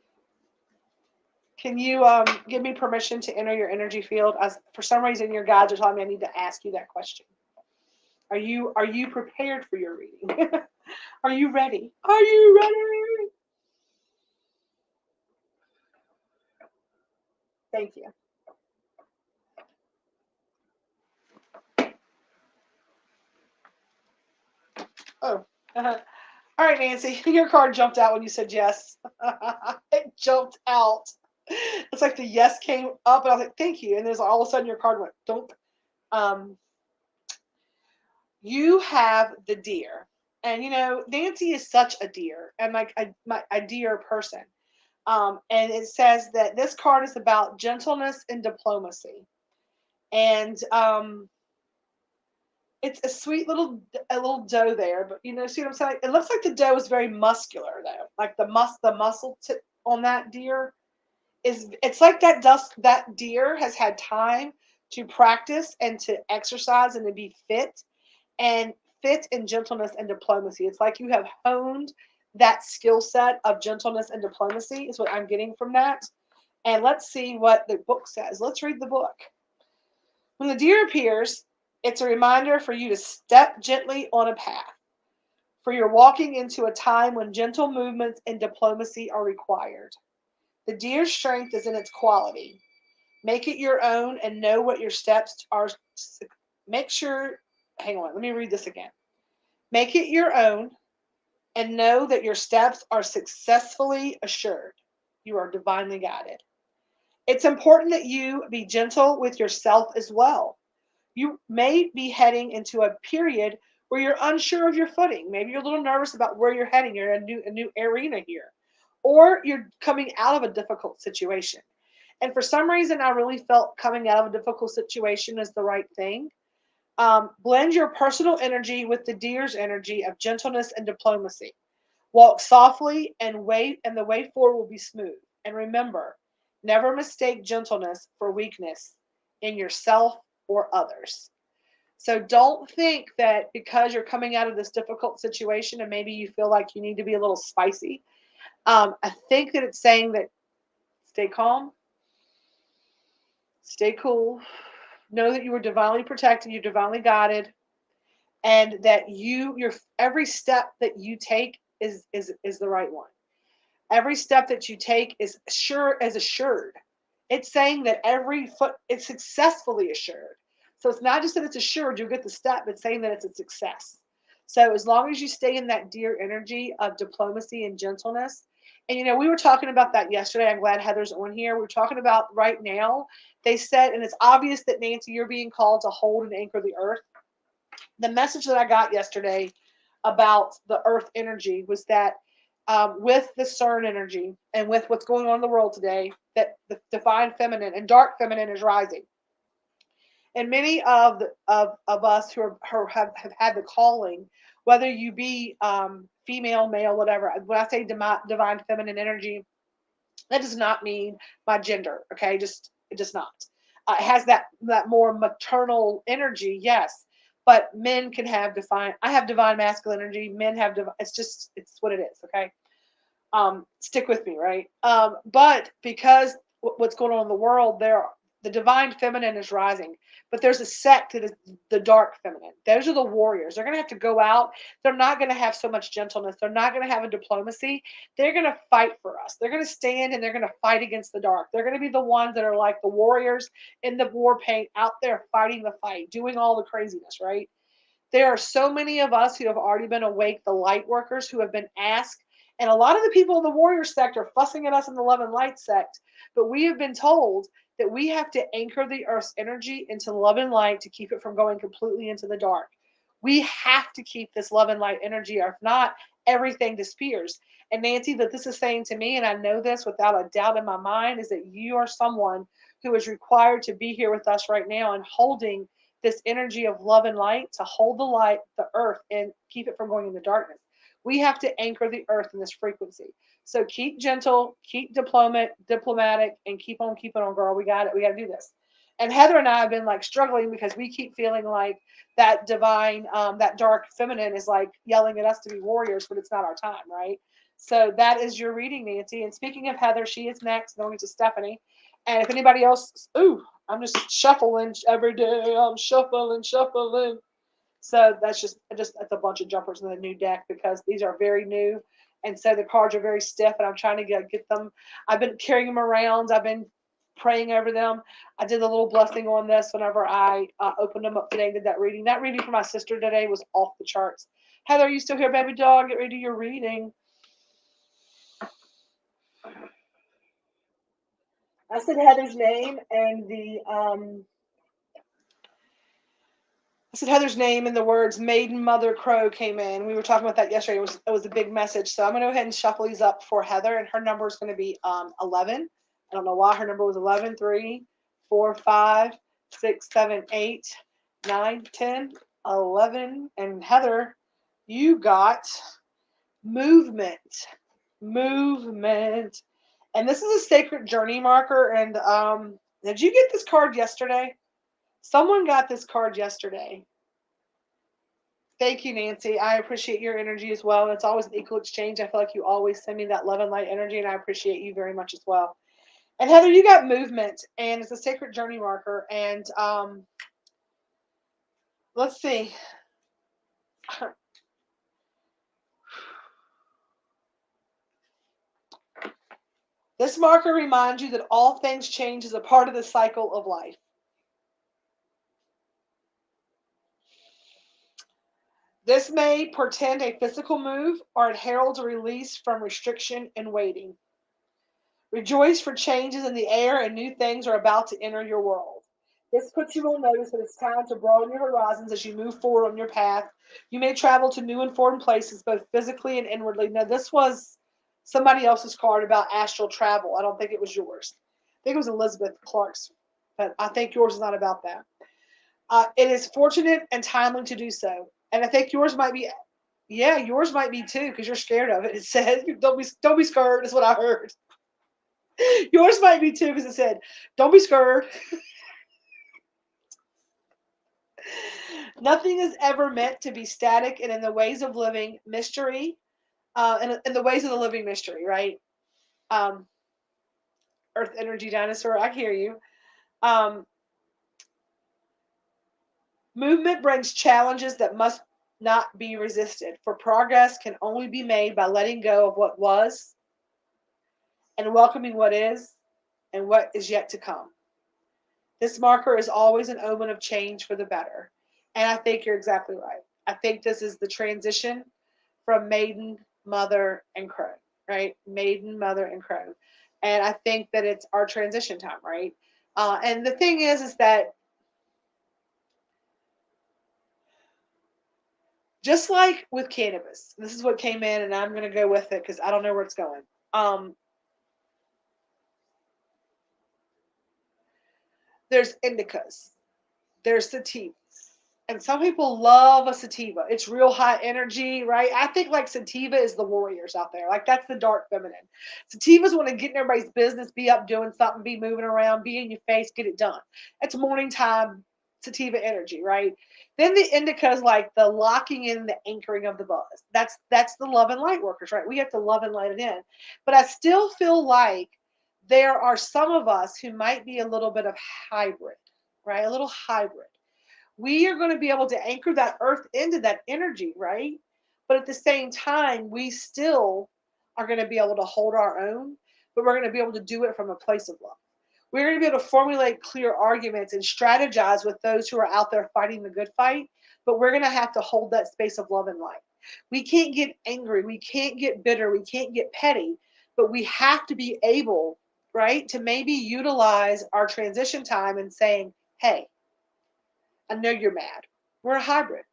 can you give me permission to enter your energy field? As for some reason, your guides are telling me I need to ask you that question. Are you prepared for your reading? Are you ready? Are you ready? Thank you. Oh, all right, Nancy. Your card jumped out when you said yes. It jumped out. It's like the yes came up, and I was like, "Thank you." And there's all of a sudden your card went, "Don't." Um, you have the deer, and Nancy is such a deer, and like a deer person. And it says that this card is about gentleness and diplomacy, and it's a sweet little doe there, but see what I'm saying? It looks like the doe is very muscular though, like the muscle tip on that deer it's like that deer has had time to practice and to exercise and to be fit, and fit in gentleness and diplomacy. It's like you have honed that skill set of gentleness and diplomacy is what I'm getting from that. And let's see what the book says. Let's read the book. When the deer appears, It's a reminder for you to step gently on a path, for you're walking into a time when gentle movements and diplomacy are required. The deer's strength is in its quality. Make it your own and know what your steps are. Make sure, hang on, let me read this again. Make it your own and know that your steps are successfully assured. You are divinely guided. It's important that you be gentle with yourself as well. You may be heading into a period where you're unsure of your footing. Maybe you're a little nervous about where you're heading. You're in a new arena here, or you're coming out of a difficult situation. And for some reason, I really felt coming out of a difficult situation is the right thing. Blend your personal energy with the deer's energy of gentleness and diplomacy. Walk softly and wait, and the way forward will be smooth. And remember, never mistake gentleness for weakness in yourself or others. So don't think that because you're coming out of this difficult situation and maybe you feel like you need to be a little spicy. I think that it's saying that stay calm, stay cool, know that you are divinely protected, you're divinely guided, and that your every step that you take is the right one. Every step that you take is assured. It's saying that every foot is successfully assured. So it's not just that it's assured you'll get the step, it's saying that it's a success. So as long as you stay in that dear energy of diplomacy and gentleness, and we were talking about that yesterday. I'm glad Heather's on here. We're talking about right now. They said, and it's obvious that Nancy, you're being called to hold and anchor the earth. The message that I got yesterday about the earth energy was that with the CERN energy and with what's going on in the world today, that the divine feminine and dark feminine is rising. And many of us who have had the calling, whether you be female, male, whatever, when I say divine feminine energy, that does not mean my gender, okay? It does not. It has that more maternal energy, yes. But men can have divine. I have divine masculine energy. Men have divine. It's what it is, okay? Stick with me, right? But because what's going on in the world, the divine feminine is rising, but there's a sect that is the dark feminine. Those are the warriors. They're going to have to go out. They're not going to have so much gentleness. They're not going to have a diplomacy. They're going to fight for us. They're going to stand and they're going to fight against the dark. They're going to be the ones that are like the warriors in the war paint out there fighting the fight, doing all the craziness, right? There are so many of us who have already been awake, the light workers who have been asked, and a lot of the people in the warrior sect are fussing at us in the love and light sect, but we have been told that we have to anchor the earth's energy into love and light to keep it from going completely into the dark. We have to keep this love and light energy, or if not, everything disappears. And Nancy, that this is saying to me, and I know this without a doubt in my mind, is that you are someone who is required to be here with us right now and holding this energy of love and light to hold the light, the earth, and keep it from going into darkness. We have to anchor the earth in this frequency. So keep gentle, keep diplomatic, and keep on keeping on, girl. We got it. We got to do this. And Heather and I have been like struggling because we keep feeling like that divine, that dark feminine is like yelling at us to be warriors, but it's not our time, right? So that is your reading, Nancy. And speaking of Heather, she is next. Then we get to Stephanie. And if anybody else, I'm just shuffling every day. I'm shuffling. So that's a bunch of jumpers in the new deck because these are very new. And so the cards are very stiff and I'm trying to get them. I've been carrying them around. I've been praying over them. I did a little blessing on this whenever I opened them up today and did that reading. That reading for my sister today was off the charts. Heather, are you still here, baby dog? Get ready to do your reading. I said Heather's name and the words Maiden Mother Crow came in. We were talking about that yesterday. It was a big message. So I'm going to go ahead and shuffle these up for Heather, and her number is going to be 11. I don't know why her number was 11, 3, 4, 5, 6, 7, 8, 9, 10, 11. And Heather, you got movement. Movement. And this is a sacred journey marker. And did you get this card yesterday? Someone got this card yesterday. Thank you, Nancy. I appreciate your energy as well. And it's always an equal exchange. I feel like you always send me that love and light energy, and I appreciate you very much as well. And Heather, you got movement, and it's a sacred journey marker. And let's see. This marker reminds you that all things change as a part of the cycle of life. This may portend a physical move or it heralds a release from restriction and waiting. Rejoice for changes in the air and new things are about to enter your world. This puts you on notice that it's time to broaden your horizons as you move forward on your path. You may travel to new and foreign places, both physically and inwardly. Now, this was somebody else's card about astral travel. I don't think it was yours. I think it was Elizabeth Clark's, but I think yours is not about that. It is fortunate and timely to do so. And I think yours might be, yeah, yours might be too, because you're scared of it. It said, don't be scared, is what I heard. Yours might be too, because it said, don't be scared. Nothing is ever meant to be static, and in the ways of living mystery, in the ways of the living mystery, right? Um, Earth energy dinosaur, I hear you. Um, Movement brings challenges that must not be resisted, for progress can only be made by letting go of what was and welcoming what is and what is yet to come. This marker is always an omen of change for the better. And I think you're exactly right. I think this is the transition from maiden, mother, and crone, right? Maiden, mother, and crone. And I think that it's our transition time, right? And the thing is that just like with cannabis, this is what came in, and I'm going to go with it because I don't know where it's going. Um, there's indicas, there's sativas, and some people love a sativa. It's real high energy, right? I think like sativa is the warriors out there. Like that's the dark feminine. Sativas want to get in everybody's business, be up doing something, be moving around, be in your face, get it done. It's morning time sativa energy, right? Then the indica is like the locking in, the anchoring of the buzz. That's the love and light workers, right? We have to love and light it in. But I still feel like there are some of us who might be a little bit of hybrid, right? A little hybrid. We are going to be able to anchor that earth into that energy, right? But at the same time, we still are going to be able to hold our own, but we're going to be able to do it from a place of love. We're going to be able to formulate clear arguments and strategize with those who are out there fighting the good fight, but we're going to have to hold that space of love and light. We can't get angry. We can't get bitter. We can't get petty, but we have to be able, right, to maybe utilize our transition time and saying, hey, I know you're mad. We're a hybrid.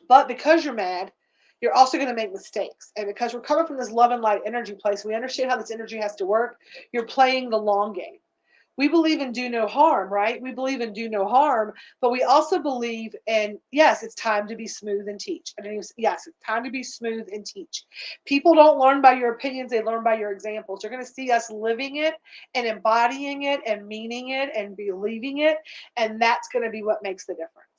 But because you're mad, you're also going to make mistakes. And because we're coming from this love and light energy place, we understand how this energy has to work. You're playing the long game. We believe in do no harm, right? We believe in do no harm, but we also believe in, yes, it's time to be smooth and teach. Yes, it's time to be smooth and teach. People don't learn by your opinions, they learn by your examples. You're going to see us living it and embodying it and meaning it and believing it. And that's going to be what makes the difference.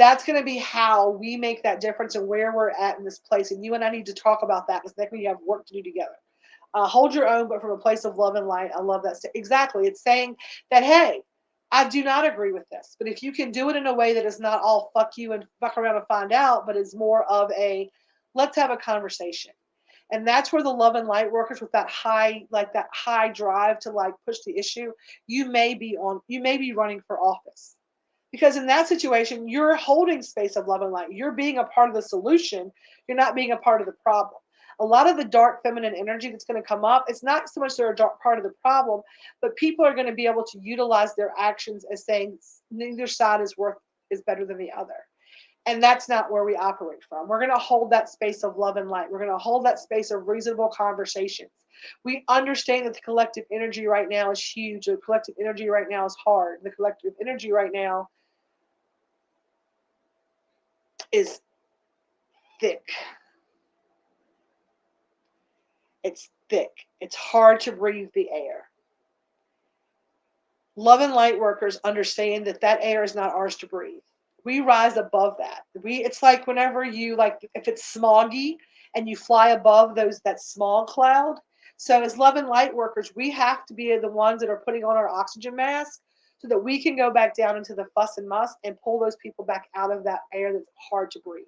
That's going to be how we make that difference and where we're at in this place. And you and I need to talk about that because I think we have work to do together. Hold your own, but from a place of love and light. I love that. Exactly. It's saying that, hey, I do not agree with this, but if you can do it in a way that is not all fuck you and fuck around and find out, but is more of a let's have a conversation. And that's where the love and light workers with that high drive to like push the issue, you may be running for office. Because in that situation, you're holding space of love and light. You're being a part of the solution. You're not being a part of the problem. A lot of the dark feminine energy that's going to come up, it's not so much they're a dark part of the problem, but people are going to be able to utilize their actions as saying neither side is better than the other. And that's not where we operate from. We're going to hold that space of love and light. We're going to hold that space of reasonable conversations. We understand that the collective energy right now is huge. The collective energy right now is hard. The collective energy right now is thick. It's thick. It's hard to breathe the air. Love and light workers understand that that air is not ours to breathe. We rise above that. It's like whenever you like if it's smoggy and you fly above that smog cloud. So as love and light workers, we have to be the ones that are putting on our oxygen mask so that we can go back down into the fuss and muss and pull those people back out of that air that's hard to breathe.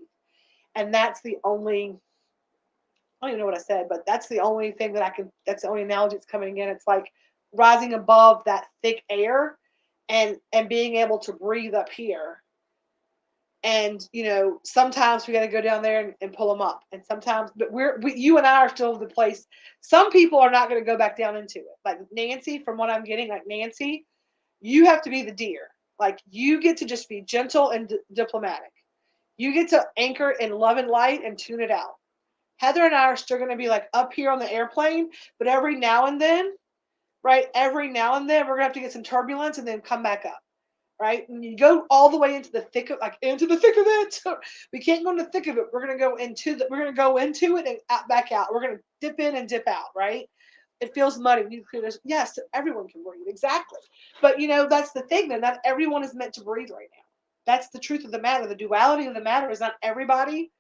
And that's the only, I don't even know what I said, but that's the only thing that I can, that's the only analogy that's coming in. It's like rising above that thick air and being able to breathe up here. And sometimes we got to go down there and pull them up, and sometimes, but you and I are still the place. Some people are not going to go back down into it, like Nancy. From what I'm getting, like Nancy, you have to be the deer. Like you get to just be gentle and diplomatic. You get to anchor in love and light and tune it out. Heather and I are still going to be like up here on the airplane, but every now and then, right? Every now and then, we're going to have to get some turbulence and then come back up, right? And you go all the way into the thick of, into the thick of it. We can't go in the thick of it. We're going to go into it and back out. We're going to dip in and dip out, right? It feels muddy. Yes, everyone can breathe, exactly. But that's the thing. Then not everyone is meant to breathe right now. That's the truth of the matter. The duality of the matter is not everybody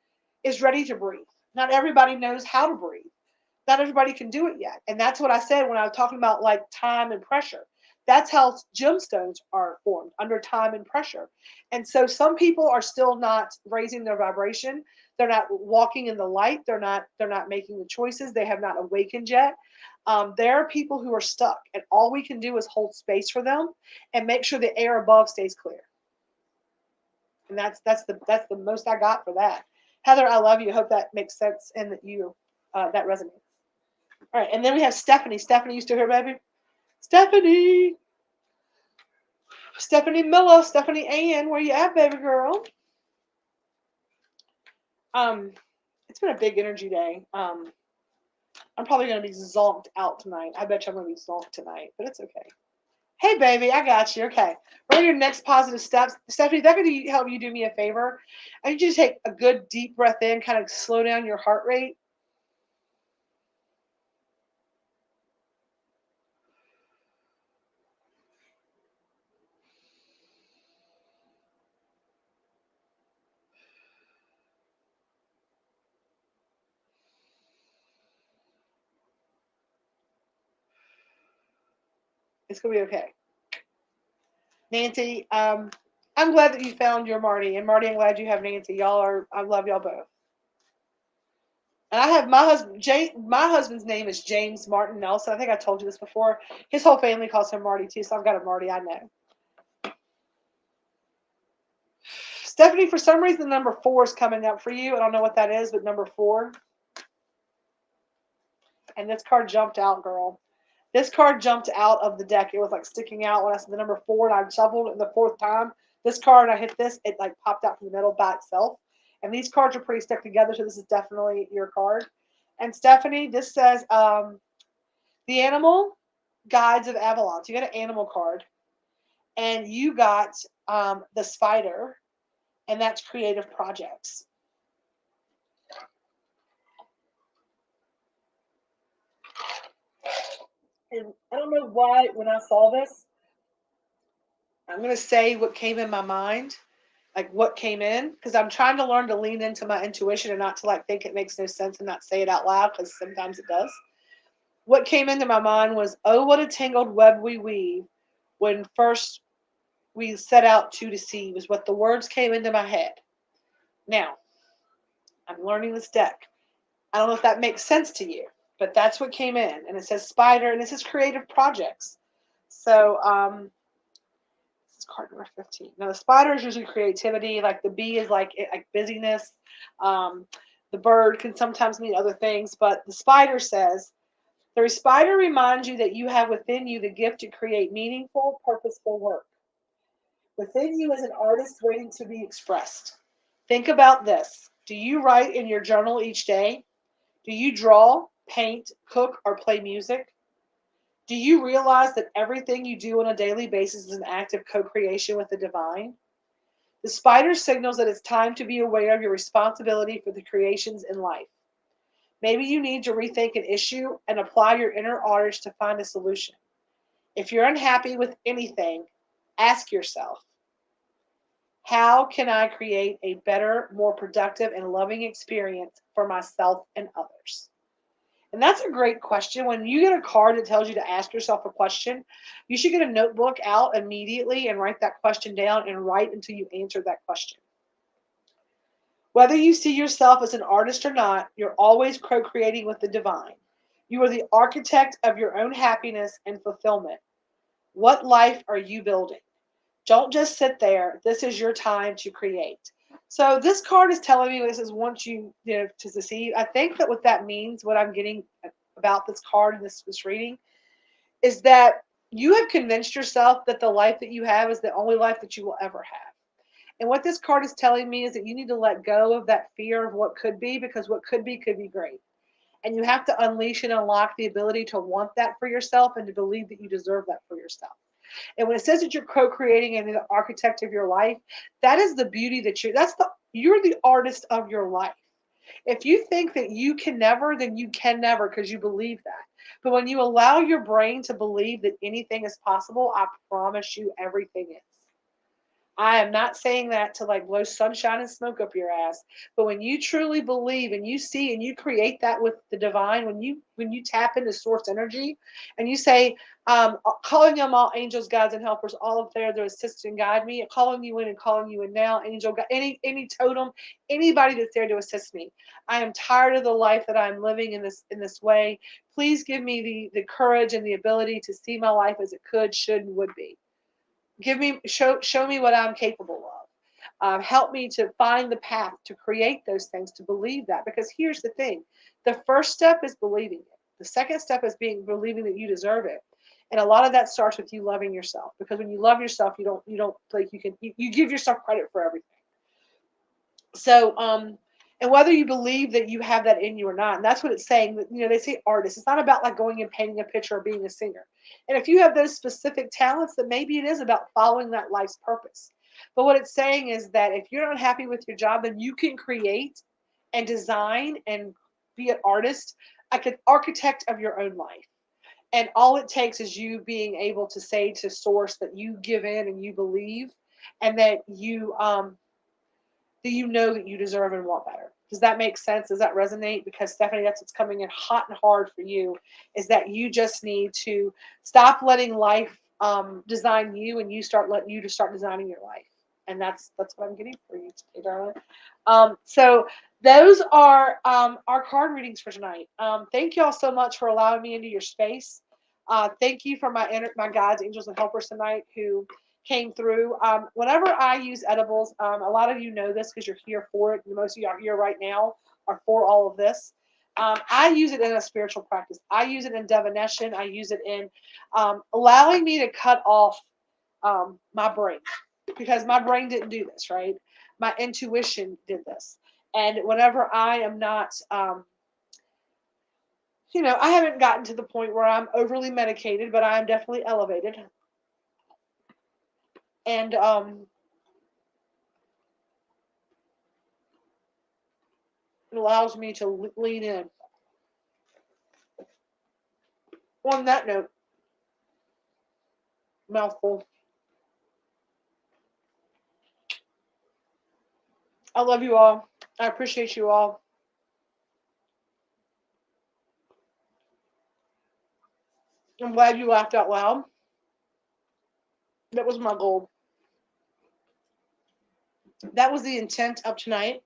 is ready to breathe. Not everybody knows how to breathe. Not everybody can do it yet. And that's what I said when I was talking about like time and pressure. That's how gemstones are formed, under time and pressure. And so some people are still not raising their vibration. They're not walking in the light. They're not making the choices. They have not awakened yet. There are people who are stuck, and all we can do is hold space for them and make sure the air above stays clear. And that's the most I got for that. Heather, I love you. I hope that makes sense and that that resonates. All right, and then we have Stephanie. Stephanie, you still here, baby? Stephanie. Stephanie Miller. Stephanie Ann, where you at, baby girl? It's been a big energy day. I'm probably going to be zonked out tonight. I bet you I'm going to be zonked tonight, but it's okay. Hey, baby, I got you. Okay. What are your next positive steps? Stephanie, that could help you do me a favor. I need you to take a good deep breath in, kind of slow down your heart rate. It's going to be okay. Nancy, I'm glad that you found your Marty. And Marty, I'm glad you have Nancy. I love y'all both. And I have my husband, my husband's name is James Martin Nelson. I think I told you this before. His whole family calls him Marty too, so I've got a Marty I know. Stephanie, for some reason, number 4 is coming up for you. I don't know what that is, but number 4. And this card jumped out, girl. This card jumped out of the deck. It was like sticking out when I said the number 4, and I shuffled it the 4th time. This card, I hit this, it like popped out from the middle by itself. And these cards are pretty stuck together, so this is definitely your card. And Stephanie, this says the animal guides of Avalon. So you got an animal card, and you got the spider, and that's creative projects. And I don't know why when I saw this, I'm going to say what came in my mind, like what came in, because I'm trying to learn to lean into my intuition and not to like think it makes no sense and not say it out loud, because sometimes it does. What came into my mind was, oh, what a tangled web we weave when first we set out to deceive, is what the words came into my head. Now, I'm learning this deck. I don't know if that makes sense to you, but that's what came in. And it says spider, and it says creative projects. So, this is card number 15. Now, the spider is usually creativity. Like the bee is like busyness. The bird can sometimes mean other things, but the spider says, the spider reminds you that you have within you the gift to create meaningful, purposeful work. Within you is an artist waiting to be expressed. Think about this. Do you write in your journal each day? Do you draw, paint, cook, or play music? Do you realize that everything you do on a daily basis is an act of co-creation with the divine? The spider signals that it's time to be aware of your responsibility for the creations in life. Maybe you need to rethink an issue and apply your inner artist to find a solution. If you're unhappy with anything, ask yourself, how can I create a better, more productive, and loving experience for myself and others? And that's a great question. When you get a card that tells you to ask yourself a question, you should get a notebook out immediately and write that question down and write until you answer that question. Whether you see yourself as an artist or not, you're always co creating with the divine. You are the architect of your own happiness and fulfillment. What life are you building? Don't just sit there. This is your time to create. So this card is telling me this is want you, to succeed. I think that what that means, what I'm getting about this card and this reading, is that you have convinced yourself that the life that you have is the only life that you will ever have. And what this card is telling me is that you need to let go of that fear of what could be, because what could be great. And you have to unleash and unlock the ability to want that for yourself and to believe that you deserve that for yourself. And when it says that you're co-creating and the architect of your life, that is the beauty that you're the artist of your life. If you think that you can never, then you can never because you believe that. But when you allow your brain to believe that anything is possible, I promise you everything is. I am not saying that to like blow sunshine and smoke up your ass, but when you truly believe and you see and you create that with the divine, when you tap into source energy and you say, calling them all angels, guides, and helpers, all of there to assist and guide me, calling you in and calling you in now, angel, any totem, anybody that's there to assist me. I am tired of the life that I'm living in this way. Please give me the courage and the ability to see my life as it could, should, and would be. Show me what I'm capable of. Help me to find the path to create those things, to believe that. Because here's the thing: the first step is believing it. The second step is believing that you deserve it. And a lot of that starts with you loving yourself. Because when you love yourself, you don't like you give yourself credit for everything. So and whether you believe that you have that in you or not, and that's what it's saying. That they say artist. It's not about like going and painting a picture or being a singer. And if you have those specific talents, then maybe it is about following that life's purpose. But what it's saying is that if you're not happy with your job, then you can create and design and be an artist, like an architect of your own life. And all it takes is you being able to say to source that you give in and you believe, and that you know that you deserve and want better. Does that make sense? Does that resonate? Because Stephanie, that's what's coming in hot and hard for you, is that you just need to stop letting life design you, and you start letting you to start designing your life. And that's what I'm getting for you today, darling. So those are our card readings for tonight. Thank y'all so much for allowing me into your space. Thank you for my guides, angels, and helpers tonight who came through. Whenever I use edibles, a lot of you know this because you're here for it. Most of you are here right now are for all of this. I use it in a spiritual practice. I use it in divination. I use it in allowing me to cut off my brain, because my brain didn't do this, right? My intuition did this. And whenever I am not, I haven't gotten to the point where I'm overly medicated, but I am definitely elevated. And it allows me to lean in. On that note, mouthful. I love you all. I appreciate you all. I'm glad you laughed out loud. That was my goal. That was the intent of tonight,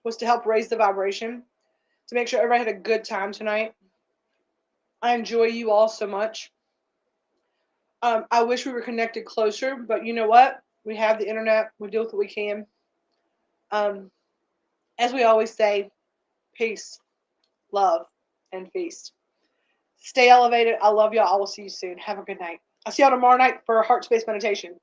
was to help raise the vibration, to make sure everybody had a good time tonight. I enjoy you all so much. I wish we were connected closer, but you know what? We have the internet. We do what we can. Um, as we always say, peace, love, and feast. Stay elevated. I love y'all. I will see you soon. Have a good night. I'll see y'all tomorrow night for Heart Space Meditation.